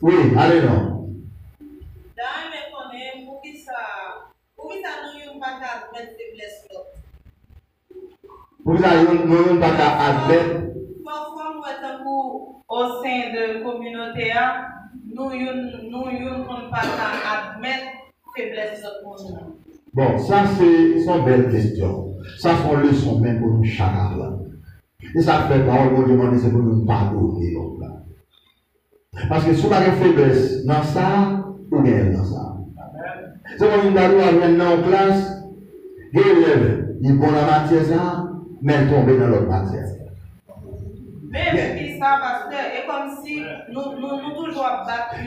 Oui, allez non. Dans mes connaissances, pour qui ça nous pas admettre faiblesse là? Pour qui ça nous pas admettre? Parfois, moi, au sein de la communauté, nous ne pouvons pas admettre faiblesse de monde. Bon, ça c'est une belle question. Ça c'est une leçon même pour nous chacun là. Et ça fait parole pour demander, c'est pour nous pardonner. Parce que si on a une faiblesse dans ça, ou bien dans ça. C'est comme une dame qui vient en classe, l'élève, il est bon dans la matière, ça, mais il tombe dans l'autre matière. Même si ça, parce que c'est comme si nous toujours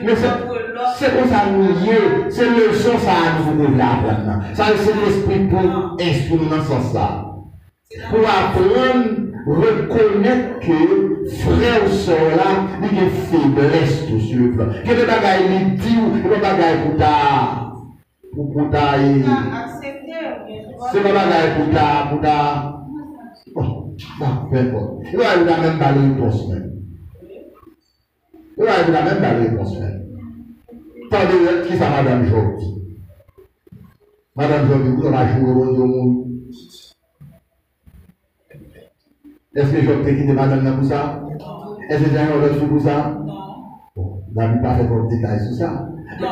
mais c'est comme ça nous y c'est le leçon ça nous devons apprendre. Ça c'est l'esprit pour instruire dans ce sens-là. Pour apprendre, reconnaître que frère ou soeur là, il y a une faiblesse tout sur le plan. Que des bagages il dit ou des bagages pour ta accepter. C'est des bagages pour ta non, peu importe. Il va avoir même pas les réponses même. Il va avoir même pas les réponses même. Tandis qui ça Madame Jordi? Madame Jordi, vous avez joué au monde. Est-ce que Job t'a quitté madame pour ça? Est-ce que j'ai un autre pour ça? Bon, David n'a pas fait comme détail sur ça.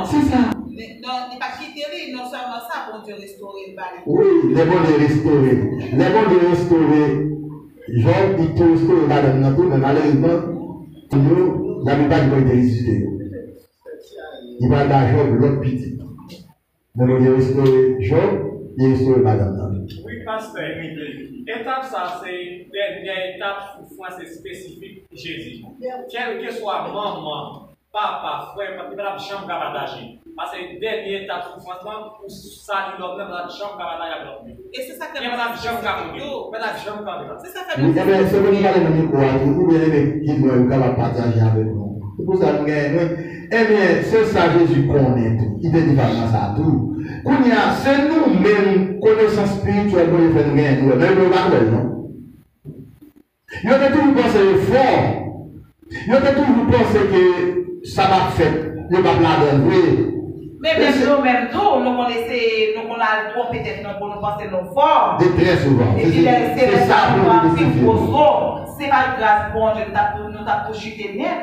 C'est ça. Non, il n'a pas quitté, non seulement ça, bon Dieu restaurer le balai. Oui, les bons de restaurer. Les bons de restaurer. Job, il te restaure madame dans tout, mais malheureusement, nous, la plupart du été ressuscité. Il va dans Job, l'autre petit. Mais on a restauré Job, il restaure madame dans tout. Oui, pasteur, étape ça, c'est dernière étape pour foi, c'est spécifique Jésus. Quel que soit maman, papa, frère, parce que la chambre capable d'agir. Parce que la dernière étape pour foi, pour saluer l'homme, la chambre capable d'agir. Et c'est ça que la chambre capable d'agir. C'est ça que Oui, mais c'est pour nous parler de micro, ou bien les qui doivent partager avec nous. C'est pour ça que nous gagnons. Eh bien, c'est ça Jésus connaît tout. Il te dit pas ça tout. C'est nous-mêmes, connaissance spirituelle, pour nous faire nous gagner. Mais nous ne pas non. Il y a toujours pensé fort. Il y a toujours pensé que ça va faire. Il n'y a pas plein de vrai. Mais même nous, nous connaissons peut-être nous penser nos forts. Très souvent. C'est ça pour c'est pas grâce bon Dieu, nous t'as touché net.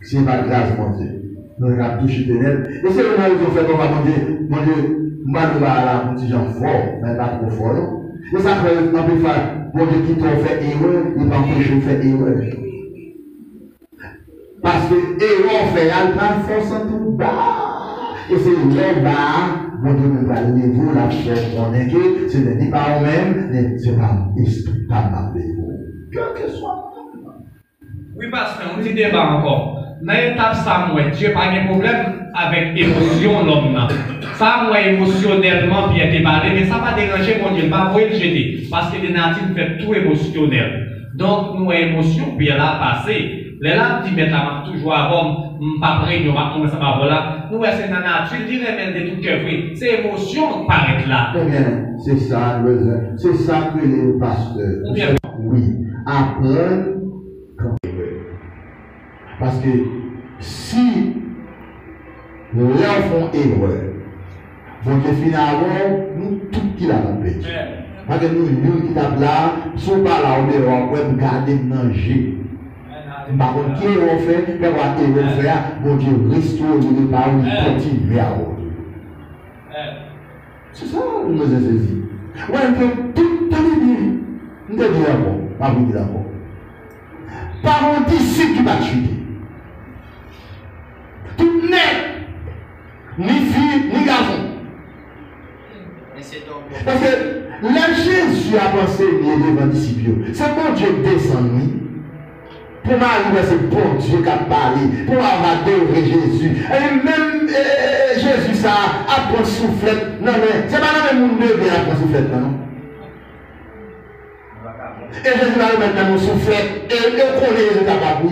C'est pas grâce bon Dieu. Nous avons touché net. Et c'est le moment où on fait qu'on va demander, mon Dieu, moi nous allons à un petit gens fort, mais pas trop fort. Et ça fait un peu faire, mon Dieu qui t'a fait erreur, il va empêcher de faire erreur. Parce que erreur fait, elle pas force en tout bas. Et c'est là-bas, mon Dieu nous va lever la chair, on est que ce n'est pas nous-mêmes, mais c'est pas l'esprit, pas ma quel que soit. Oui, parce qu'on dit débat encore. Dans l'étape ça, moi, Dieu n'a pas de problème avec l'émotion l'homme. Ça, moi, émotionnellement, bien débarré, mais ça va déranger mon Dieu, pas pour le jeter. Parce que les natifs font tout émotionnel. Donc, nous, émotion, bien là, passé. Les lames qui mettent la toujours avant, pas près, nous va ça va voilà. Nous, c'est la nature, il dirait même de tout cœur, oui. C'est émotion qui paraît là. Eh bien, c'est ça, c'est ça que les pasteurs. Oui, apprendre quand ils veulent. Parce que si les font erreur, bon Dieu finalement, nous tout qui l'a fait. Parce que nous qui tapons là, sont pas là, on peut garder manger. Par contre, qui est fait, mais what est fait, bon Dieu restaure le pas où il continue à avoir. C'est ça, nous nous avons saisi. Ouais, que tout est bien. Nous te disons d'abord, pas vous dire d'abord. Par un disciple qui va chuter. Tout net, ni fille, ni garçon. Parce que là, Jésus a pensé devant les disciples. C'est bon Dieu descend, oui. Pour m'arriver, c'est bon Dieu qui a parlé. Pour avoir adorer Jésus. Et même Jésus, ça a pris soufflette. Non, mais c'est pas le même monde qui a pris soufflette, non? Et Jésus va mettre dans mon soufflette. Et on connaît Jésus qui a parlé.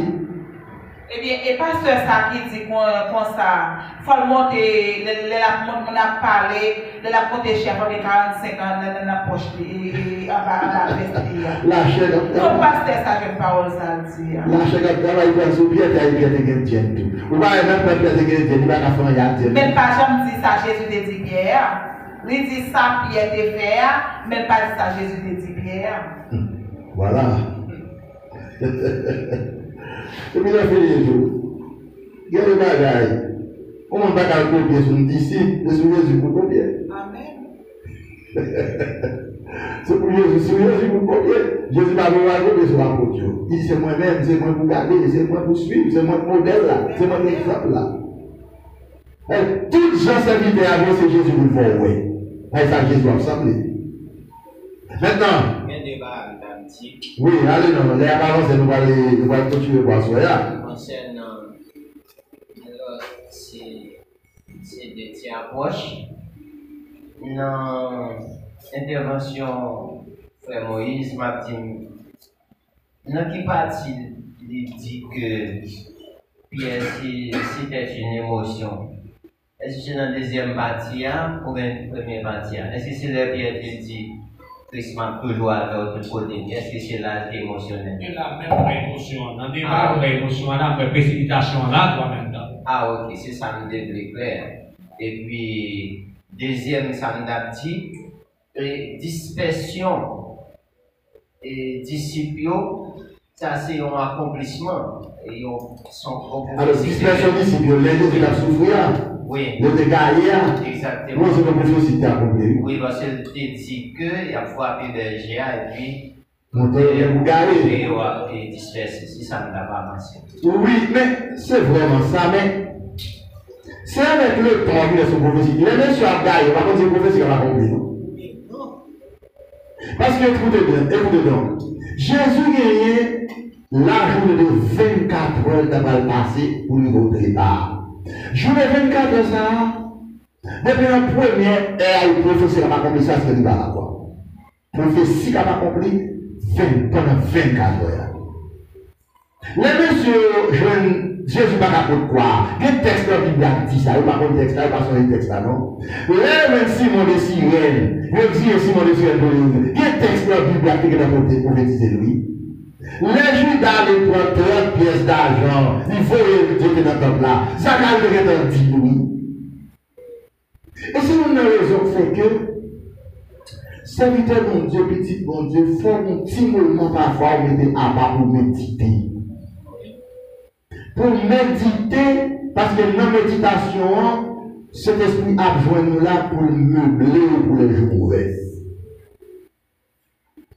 Eh bien, et pasteur ça qui dit comme ça, il faut monter, on a parlé de la protéger avant les 45 ans dans la poche et à la veste. La chair. Donc, pasteur ça, je parle ça dit. La chair qui travaille pour sous pied, il y a tout. Ou pas même pas Pierre qui il va faire un yard. Même pas jamais dit ça, Jésus te dit Pierre. Il dit ça, Pierre te fait, même pas dit ça, Jésus te dit Pierre. Voilà. Et puis, il a fait les jours. Il y a des bagailles. On ne peut pas copier sur un disciple, mais sur Jésus pour copier. Amen. C'est pour Jésus, sur Jésus pour copier. Jésus va vous copier sur la côte. Il dit c'est moi-même, c'est moi pour garder, c'est moi pour suivre, c'est moi pour modèle là, c'est moi pour exemple là. Toutes les gens serviteurs avant, c'est Jésus pour le faire, oui. Et ça, Jésus va ressembler. Maintenant, oui, allez, non, les apparences, nous allons continuer pour soi. Concernant, alors, c'est des tiers approches. Dans l'intervention, Frère Moïse m'a dit, dans qui partie il dit que Pierre, c'était une émotion? Est-ce que c'est dans la deuxième partie ou dans la première partie? Est-ce que c'est le Pierre qui dit Christ m'a toujours avec l'autre côté? Est-ce que c'est là émotionnel? Il a même émotion. Dans des vraies émotions, là, une précipitation là, toi-même. Ah, ok, c'est ça me devrait clair. Et puis, deuxième, ça me dit, dispersion et disciples, ça c'est un accomplissement. Et son alors, dispersion disciple, les deux, il a souffert. Oui. Le dégaillé, Exactement. c'est une prophétie qui a accompli. Oui, parce qu'il dit qu'il a frappé des géants et puis. Vous garez. Et dispersé, si ça ne l'a pas passé. Oui, mais c'est vraiment ça, mais c'est avec le temps qu'il y a son prophétie. Les messieurs ont gagné, par contre, c'est une prophétie qui a accompli. Parce que, écoutez donc, Jésus gagnait la journée de 24 heures de mal passé pour lui rentrer par. Journée 24 heures, ça, depuis la première ère, le prophétie n'a pas accompli ça, c'est qu'il va avoir. Prophétie n'a pas accompli pendant 24 heures. Les messieurs, Jésus n'a pas de quoi. Quel texte de la Bible dit ça? Il n'y a pas de texte là, il n'y a pas de texte là, non? Les Simon de Cyrène, je dis Simon de Cyrène, quel texte de la Bible qui a prophétisé lui? Les Judas les prend 30 pièces d'argent, il faut jeter dans le temple là. Zacharie est dit oui. Et c'est une raison fait que, serviteur mon Dieu, petit bon Dieu, faut un petit moment parfois où mettez à bas pour méditer. Pour méditer, parce que dans la méditation, cet esprit a besoin de nous là pour le meubler ou pour les jours mauvais.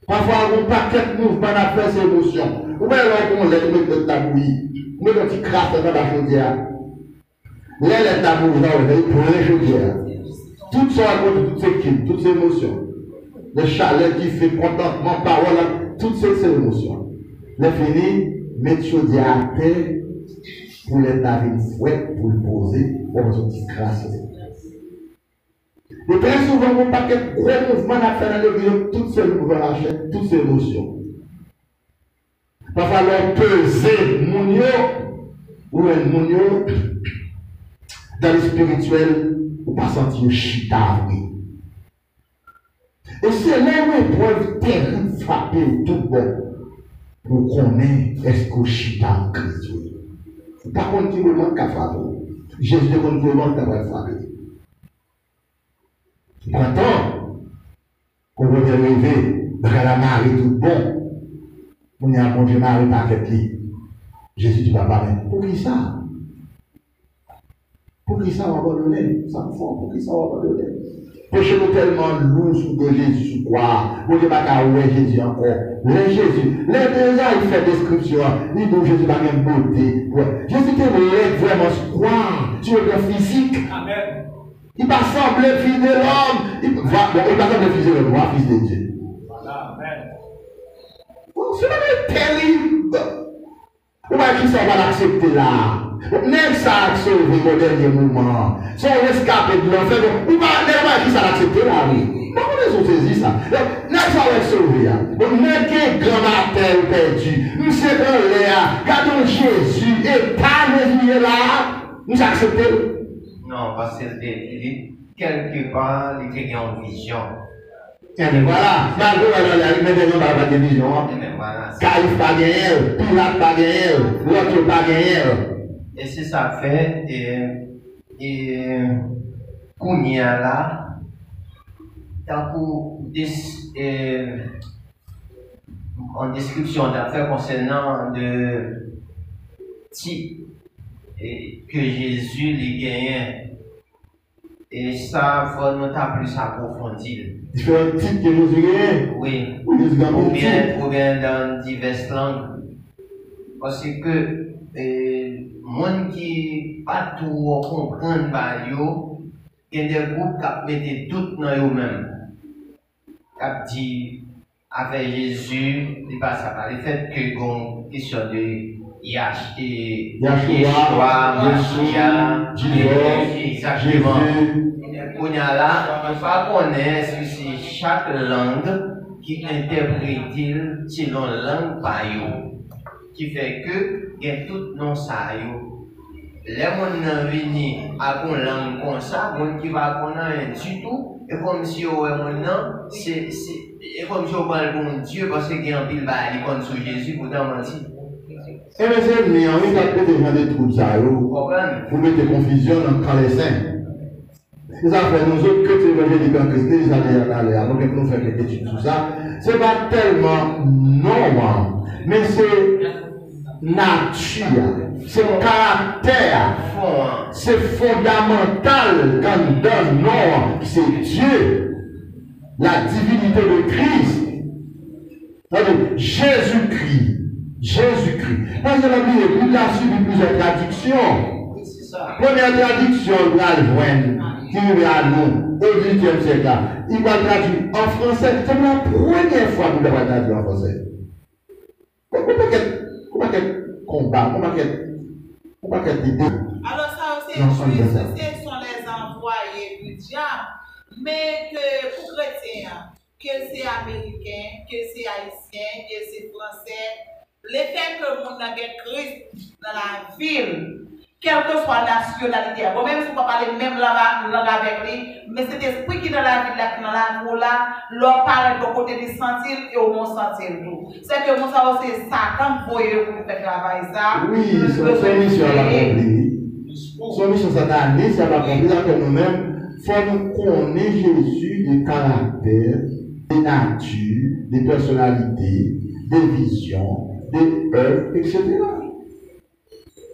Parfois, on n'a pas quelques mouvements à faire ses émotions. Ou bien, on laisse mettre ta bouillie, on met un petit crasse dans la chaudière. Là, ta bouillie, on pour les chaudières. Tout ça à cause de toutes ces kills, toutes ces émotions. Le chalet qui fait contentement, parole, toutes ces émotions. Le fini, mettre chaudière à terre pour les laver une fouette, pour le poser, pour une petite crasse. Et très souvent, on n'a pas de gros mouvements à faire dans le vie, toutes ces mouvements à chaîne, toutes ces émotions. Parfois, on peser mounio ou un mounio dans le spirituel, ou pas sentir chita. Et c'est là où l'épreuve terrible frapper tout bon pour connaître est-ce que chita en Christ. Par contre, il moment qu'a frappé. Jésus de contre le monde qu'a frappé. Pourtant, on va arriver dans la Marie tout bon. On y a mon Dieu Marie par tête. Jésus dit papa, mais pour qui ça? Pour qui ça va abandonner? Ça me fait, pour qui ça va abandonner? Péché-nous tellement lourd sous de Jésus, sous quoi? Vous ne pas qu'à ouer Jésus encore. Les Jésus, les deux ans, il fait description. Il dit Jésus va bien beauté. Jésus te vraiment sur quoi? Sur le physique. Amen. Il va sembler fils de l'homme. Il va sembler fils de l'homme, fils de Dieu. Voilà, amen. C'est terrible. Comment est-ce que ça va l'accepter là? Même ça a sauvé au dernier moment. Si on rescapé de l'enfer, ou pas, même qui ça l'accepter là, oui. Comment est-ce qu'on saisit ça? Même ça va être sauvé. Même qui grand matin perdu, nous sommes dans l'air, gardons Jésus et pas Jésus là, nous acceptons. Non, parce que quelque part, il était en vision. Et voilà, malgré la médaillon dans la télévision, Caïphe pas gagné, Pilate pas gagné, l'autre pas gagné. Et c'est ça fait, et Kounia là, en description d'affaires concernant le type que Jésus les gagnait. Et ça, il faut nous plus approfondir. Différents types que Jésus gagne. Oui. Ou bien dans diverses langues. Parce que les gens qui ne pas tout comprendre, il y a des groupes qui mettent tout dans eux-mêmes. Qui dit, avec Jésus, il passe par le fait que une question de Yahshua, Mashiach, exactement. On y a là, on ne peut pas connaître que c'est chaque langue qui interprète selon langue par eux. Qui fait que, il y a tout non ça. Les gens qui viennent à une langue comme ça, les gens qui va connaître du tout, et comme si on c'est comme si on parle de Dieu parce qu'il y a un pile bail contre Jésus pour t'en mentir. Et mes amis, on est appelé des gens de troubles ça, vous mettez confusion dans les saints. C'est ça fait nous autres que tu veux dire en Christ, les années avant que nous fassions des études sur ça, c'est pas tellement normal, mais c'est nature, c'est caractère, c'est fondamental quand on donne nom, c'est Dieu, la divinité de Christ. Jésus-Christ. Jésus-Christ. Parce que il a suivi plusieurs traductions. Première traduction, il va le joindre, qui est à nous, au XVIIIe siècle. Il va traduire en français. C'est la première fois que nous avons traduit en français. Comment quel combat, comment quelle idée. Alors ça aussi, ce sont les envoyés du diable, mais que pour chrétiens, que c'est américain, que c'est haïtien, que c'est français, l'effet que le monde a Christ dans la ville, quelle que soit la nationalité, moi-même si on ne parler même langue avec lui, mais cet esprit qui est dans la ville, dans la voie là, l'on parle de côté du sentir et au monde sentir tout. C'est que moi ça aussi, Satan voyait pour faire travailler ça. Oui, son mission à l'accomplir. Son mission sataniste à l'accomplir, que nous-mêmes, il faut nous connaître Jésus des caractères, des natures, des personnalités, des visions, des œuvres, etc.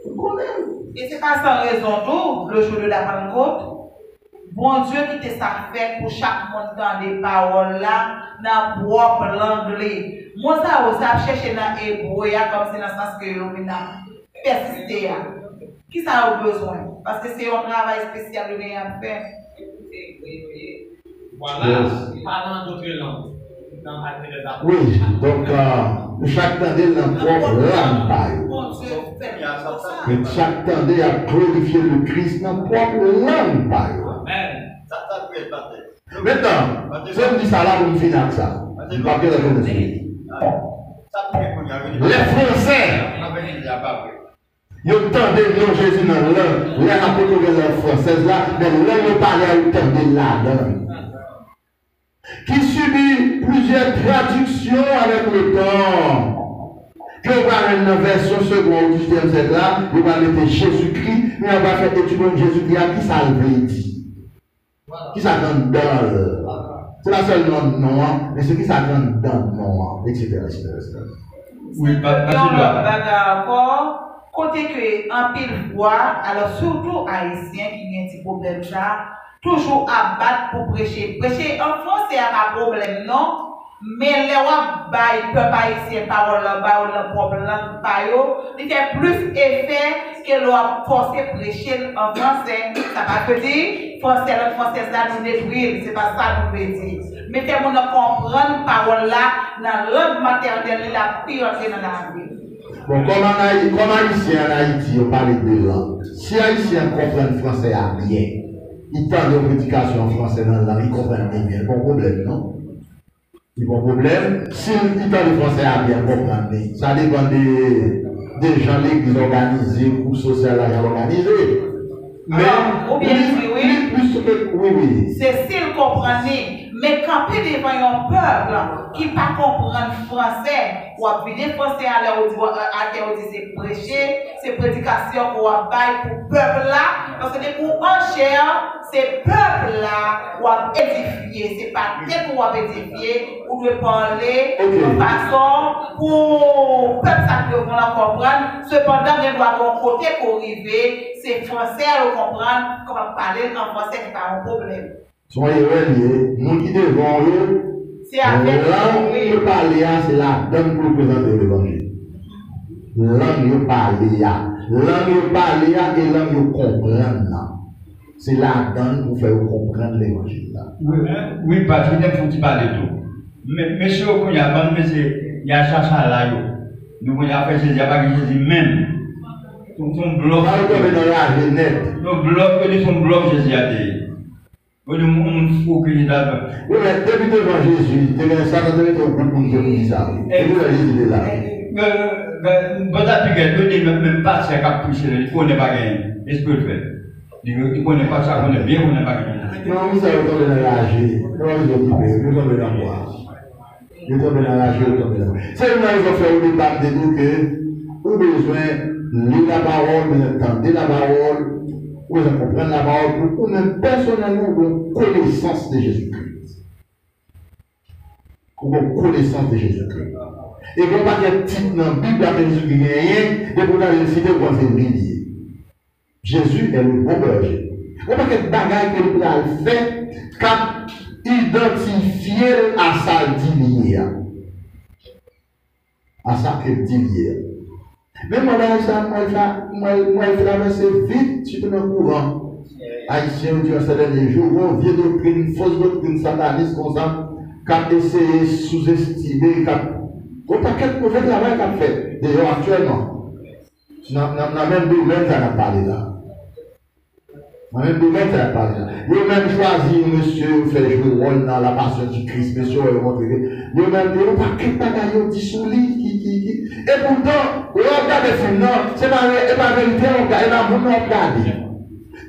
Nous connaissons. Et c'est pas sans raison d'où, le jour de la Pentecôte, bon Dieu qui te ça fait pour chaque monde dans des paroles là, dans propre l'anglais. Moi, ça aussi, a cherché dans l'hébreu, comme c'est dans le sens que nous avons persisté. Qui ça a besoin? Parce que c'est un travail spécial que nous avons fait. Voilà, parlant d'autres langues. Oui, donc chaque tendé dans propre langue. Mais chaque tendé a glorifié le Christ dans propre langue. Amen. Maintenant, si on dit ça là, on finit avec ça. Les Français, ils entendaient le nom Jésus dans la langue. Les apôtres de la langue française là, mais là, ils parlaient à entendre la langue. Qui subit plusieurs traductions avec le temps. Que vous avez une version seconde du 18e siècle là, vous allez mettre Jésus-Christ, mais on va faire étude de Jésus-Christ qui ça veut dire. Qui ça donne dans. C'est la seule nom, mais c'est qui ça donne dans le nom, etc. Oui, d'accord. Côté que en pile voix, alors surtout haïtien qui a un petit problème ça, toujours abattre pour prêcher. Prêcher en français a pas de problème, non? Mais les gens qui peuvent pas ici parole là-bas ou le problème il fait plus effet que l'on force prêcher en français. Ça va te dire, français là nous détruire, c'est pas ça nous veut dire. Mais que nous comprendre parole là dans la langue maternelle la priorité dans la vie. Bon, comme haïtien en Haïti, on parle de langue. Si haïtien comprend le français à bien, il parle de prédication en français dans la langue, il comprend bien, bon problème, non? Il n'y a pas de problème. Si il parle de français à bien comprendre, ça dépend des gens l'église organisée, ou social organisée. Mais, oui. C'est s'il comprenait, mais camper devant un peuple qui ne pas comprendre français, ou à vider français à l'heure où c'est prêcher, c'est prédication qu'on va bailler pour le peuple là, parce que pour en chair, c'est peuple là qu'on va édifier, c'est pas tel qu'on va édifier, ou de parler de façon pour le peuple ça qu'on la comprendre, cependant il doit avoir un côté pour arriver, c'est français à comprendre, comment parler en français, c'est pas un problème. Soyez reliés, nous qui devons eux, langue de parler, c'est la donne pour présenter l'évangile. Langue de parler, et langue de comprendre. C'est la donne pour faire comprendre l'évangile. Oui, Patrick, il faut parler de tout. Mais monsieur, il y a chacha là, nous avons fait Jésus, il n'y a pas que Jésus même. Son bloc. Son bloc, Jésus a dit. Oui, mais depuis devant Jésus, tu as un certain nombre de groupes qui ont dit ça. Et vous avez dit là. Même pas ça qui poussé, il ne connaît pas gagner. Est-ce que le fait? Il ne connaît pas ça, on est bien, on n'est pas gagné. Non, vous avez tombé dans la rage. Vous tombez dans moi. Vous tombez dans la rage, vous tombez dans moi. C'est une raison fait au départ de nous que vous avez besoin de lire la parole, d'entendre la parole. Vous comprendre la parole pour même personnellement une connaissance de Jésus-Christ. Une connaissance de Jésus-Christ. Et qu'on pas de type dans la Bible à Jésus qui gagne, et pour la cité, on fait milliers. Jésus est le bon berger. On pas de bagaille que nous avons fait, qu'a identifié à sa dilier. À sa dilier. Mais moi, là, ça, moi, je traverse vite, je suis dans le courant. Haïtien, durant ces derniers jours, on vient doctrine, fausse doctrine sataniste, comme ça, qui a essayé de sous-estimer, on pas quel mauvais travail qu'on fait, d'ailleurs actuellement. Dans le même domaine, ça n'a pas parlé là. Dans le même domaine, ça n'a pas parlé là. Ils ont même choisi, monsieur, faire jouer le rôle dans la passion du Christ, monsieur, ils ont montré. Ils ont même dit, on pas quel bagaille, dit sous lit, et pourtant, on regarde les films, non, c'est pas vérité, on regarde.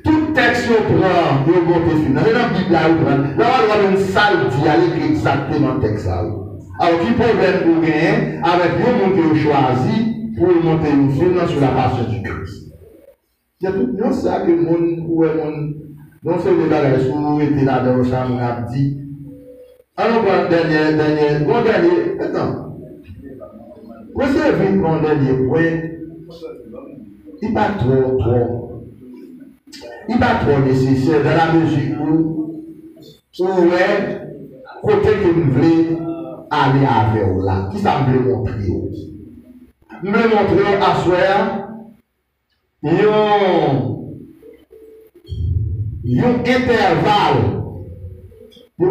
Tout texte qu'on prend, on monte les films, dans la Bible, on prend, là, on a une salle qui a exactement le texte. Alors, qui problème vous gagnez avec les gens que vous choisissez pour monter une film sur la passion du Christ? Il y a tout ça que le monde, non seulement les bagages, si vous êtes là dans le champ, on a dit. Alors, dernier, attends. Vous savez, mon dernier point, il n'est pas trop nécessaire dans la mesure où, côté que vous voulez aller avec vous là, qui ça me veut montrer? Je me montrer à soi, un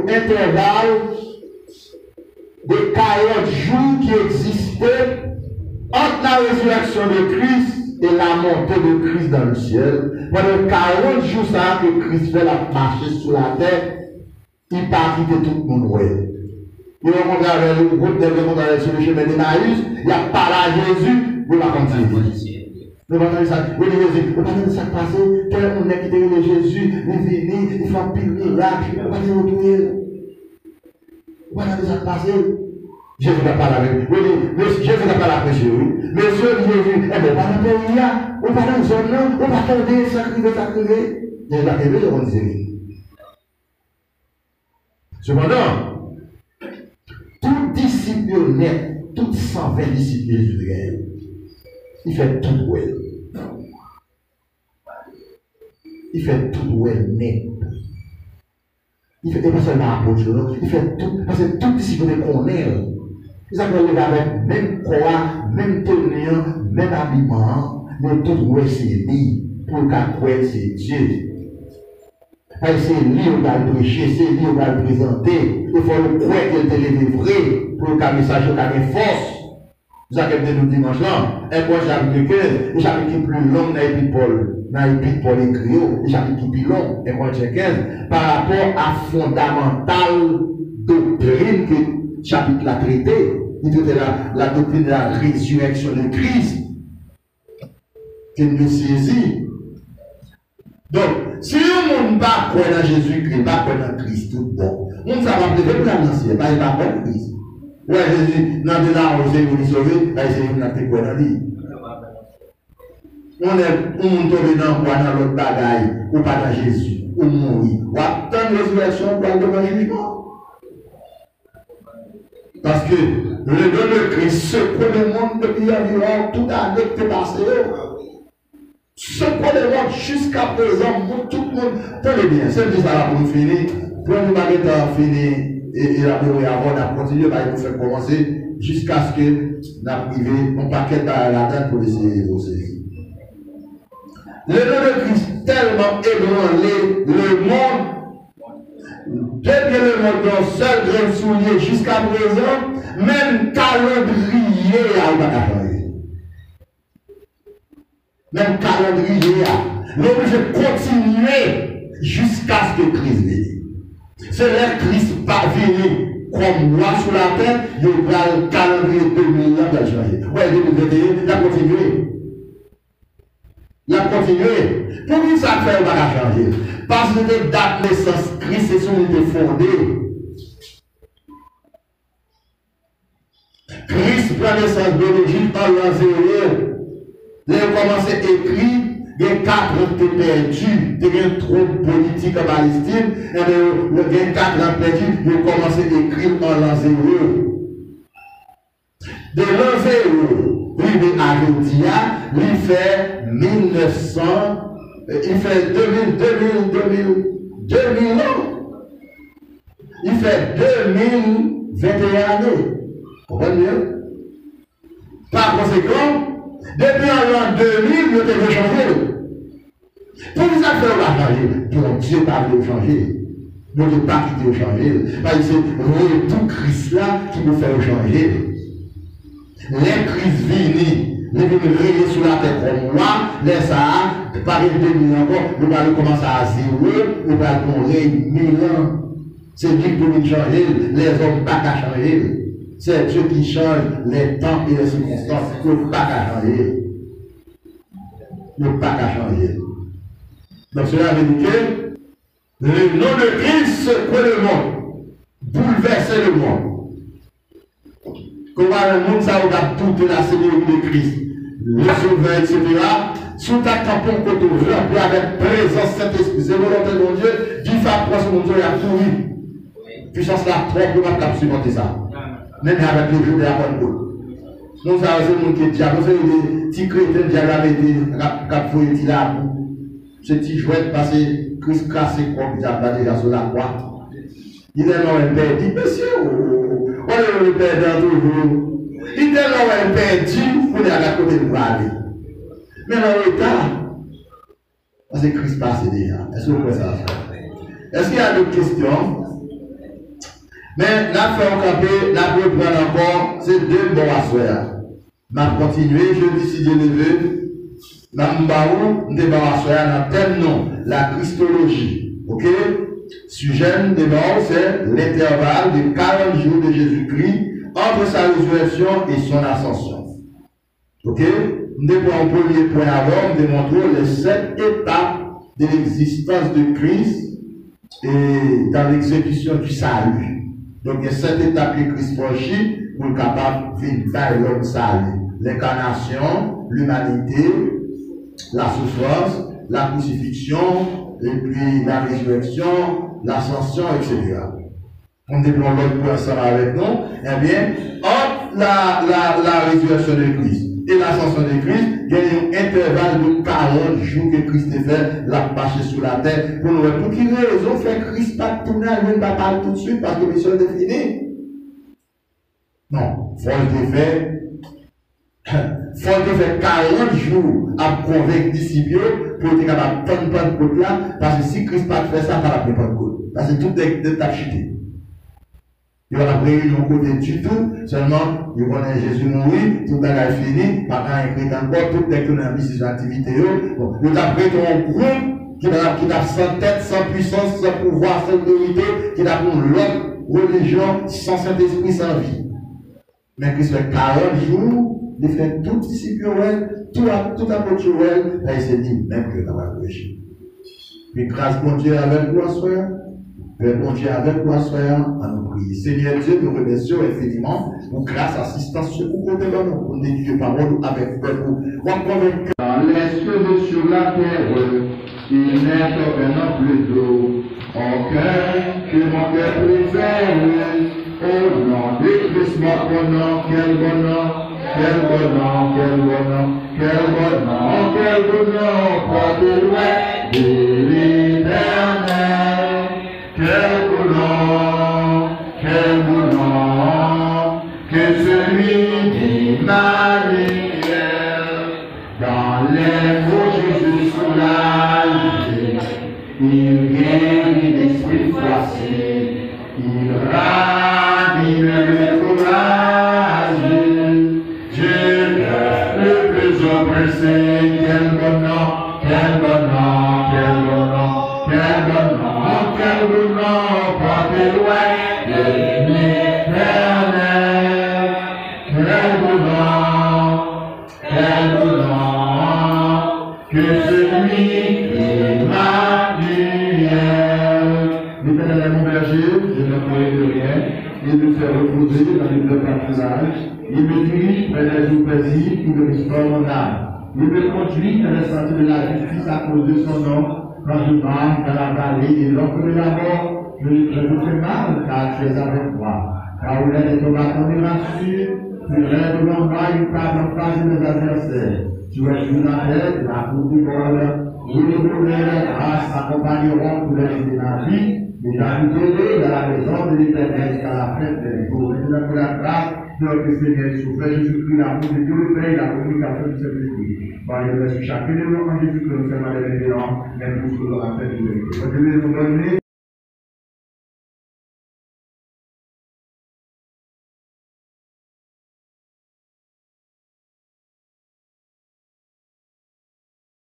intervalle de 40 jours qui existait entre la résurrection de Christ et la montée de Christ dans le ciel. Pendant 40 jours, ça que Christ fait la marcher sur la terre, il partit de tout le monde. Il rencontre avec le groupe de rencontres sur le chemin d'Emmaüs, il a parlé à Jésus, vous la continuez. Vous entendez ça? Oui, Jésus, vous entendez ça passer, tel on est quitté de Jésus, il vient, il fait un pile miracle, vous entendez retourner. Vous entendez ça passer? Jésus n'a pas la même. Oui, Jésus n'a pas la prêché, oui. Monsieur Jésus, eh bien, pas dans le pays, on pas dans le zone, on va attendre, sacrifier. Jésus a arrivé, on disait. Cependant, tout disciple honnête, tout 120 disciples d'Israël, il fait tout well. Il fait tout well net. Il fait pas seulement approche, il fait tout, parce que tout disciple connaît. Ils appellent avec même croix, même tenir, même habillement, mais tout ouais c'est lui, pour qu'à croire c'est Dieu. C'est lui qui va le prêcher, c'est lui qui va le présenter. Il faut le croire qu'il est vrai, pour qu'un message ait force. Vous avez nous dimanche là, un point chapitre 15, le chapitre qui est plus long dans l'épître Paul écrit, le chapitre qui est plus long, un point 15, par rapport à fondamentale doctrine que le chapitre l'a traité. Il traite la doctrine de la résurrection de Christ, qui nous saisit. Donc, si le monde ne va pas croire dans Jésus-Christ, il va pas croire dans Christ, tout bon. On ne va pas peut-être pour l'ancien, il va pas croire dans Christ. Ouais, Jésus, dans de là, on s'est voulu sauver, il s'est voulu croire dans lui. On tombe dans quoi dans l'autre bagaille, ou pas dans Jésus, ou mourir. Ou attendre la résurrection pour aller devant l'évangile. Parce que le don de Christ, ce que le monde depuis environ tout année qui est passé, ce que le monde jusqu'à présent, tout le monde, tenez bien, c'est ça là pour nous finir, pour nous mettre finir et élaborer avant, on a continué, on va faire commencer jusqu'à ce que nous arrivions un paquet à la date pour essayer de saisir. Le nom de Christ tellement ébranlé le monde. Depuis le monde dans seul grain soulier jusqu'à présent, même calendrier a pas changé. Même calendrier a. L'obligé de continuer jusqu'à ce que Christ vienne. C'est là que Christ va venir comme roi sur la terre, il y aura le calendrier 2000 ans qui a changé. Ouais, 2021, il a continué. Il a continué. Pourquoi ça fait pas changer? Parce que les dates de naissance Christ, c'est sur été fondé. Christ prend naissance biologique en l'an 0. Il a commencé à écrire, il y a 4 ans qui perdu, il y a un trône politique en Palestine, et il y a 4 ans perdu, il a commencé à écrire en l'an 0. De l'an 0, lui, à Jodia, lui fait 1900, il fait 2000 ans. Il fait 2021 années. Vous comprenez bien? Par conséquent, depuis l'an 2000, nous devons changer. Pour vous faire on va changer, pour Dieu pas veut changer. Nous ne devons pas quitter changer. Parce que c'est tout Christ là qui nous fait changer. Les crises viennent, les viennent sur la terre comme moi, les ça, par une demi encore, nous allons commencer à zéro, nous allons mourir 1000 ans. C'est Dieu qui peut changer, les hommes pas qu'à changer. C'est Dieu qui change les temps et les circonstances, nous pas qu'à changer. Nous pas qu'à changer. Donc cela veut dire que le nom de Christ secoue le monde, bouleverse le monde. Comment le monde ça regarde toute la cérémonie de Christ, le sauveur, etc. Sous ta tampon côté rempli avec présence Saint-Esprit, c'est volonté de mon Dieu, Dieu fait approche mon Dieu, il a pourri. Puissance là, trop de mal capable supporter ça. Même avec le jour de la Pentecôte. Nous avons ce monde qui est diable, c'est des petits chrétiens diable qui fouillent là. Ce petit jouet passé, Christ cassé comme diable déjà sur la croix. Il est là, un père dit, monsieur, on est le père dans toujours. Il est là, un père dit, vous êtes à côté de moi. Mais dans l'état, parce que Christ passe déjà. Est-ce que vous pouvez ça? Est-ce qu'il y a d'autres questions? Mais la fin campé, la reprendre encore, c'est deux bons à soir. Ma continuer, je dis si Dieu le veut, ma m'baou, débat à soir dans tel nom, la Christologie. Ok? Sujet de mort, c'est l'intervalle de 40 jours de Jésus-Christ entre sa résurrection et son ascension. Ok? Nous devons en premier point avant démontrer les 7 étapes de l'existence de Christ et dans l'exécution du salut. Donc, il y a 7 étapes que Christ franchit pour être capable de faire l'homme salut. L'incarnation, l'humanité, la souffrance, la crucifixion, et puis la résurrection, l'ascension, etc. On déploie l'autre point ensemble avec nous. Eh bien, entre la résurrection de Christ et l'ascension de Christ, il y a un intervalle de 40 jours que Christ a fait la marche sur la terre. Pour nous, pour quelle raison fait Christ pas tourner à lui, pas parler tout de suite parce que la mission est finie? Non, il faut le faire. Faut faire 40 jours à convaincre les disciples pour être capable de prendre Pentecôte là, parce que si Christ n'a pas fait ça, il ne va pas prendre Pentecôte. Parce que tout est chuté. Il va pas réunion côté du tout, seulement il connaît Jésus mourir, tout le est fini, pas quand il est encore, tout est dans la mission d'activité. Bon, il a pris un groupe qui a sans tête, sans puissance, sans pouvoir, sans autorité, qui a pour l'autre religion, sans Saint-Esprit, sans vie. Mais Christ fait 40 jours. Il fait tout disciple, tout apôtre, et il s'est dit, même que tu vas pécher. Puis grâce bon Dieu avec toi, soeur, bon Dieu avec toi, soeur, à nous prier. Seigneur Dieu, nous remercions infiniment pour grâce, assistance, pour côté de nous, pour nous dire parole avec vous. Dans les cieux sur la terre, il n'est aucun nom plus doux, aucun que mon cœur préfère. Au nom de Christ, mon nom, quel bon nom. Quel bon nom, quel bon nom, quel bon nom, quel bon nom, porte loin de l'éternel. Quel bon nom, que celui d'Emmanuel. Dans les mots Jésus soulagé, il guérit l'esprit froissé, il ranime le courage. Quel bon nom, quel bon nom, quel bon nom, quel bon nom, quel bon nom, porte loin de l'éternel. Quel bon nom, que celui d'Emmanuel. L'Éternel est mon berger, je ne connais de rien, il me fait reposer dans les deux pâturages, il me dirige près des eaux paisibles, il me restaure mon âme. Il me conduit dans le sentier de la justice à cause de son nom. Quand je marche dans la vallée et l'ombre de la mort, je ne fais mal car tu es avec moi. Car où est ton bâton de rassure, Tu rêves devant moi une place en face de mes adversaires. Tu es sur la tête, la coupe du bord. Et les nouvelles grâces accompagneront tous les jours de ma vie. Et j'habiterai dans la maison de l'Éternel jusqu'à la fin des jours. Maintenant, pour la grâce de notre Seigneur Jésus-Christ, Jésus-Christ, l'amour de Dieu le Père, la communication du Saint-Esprit. Par les sur chacun de nous en Jésus-Christ, nous sommes les révérends, mais nous sommes en fait de vérité.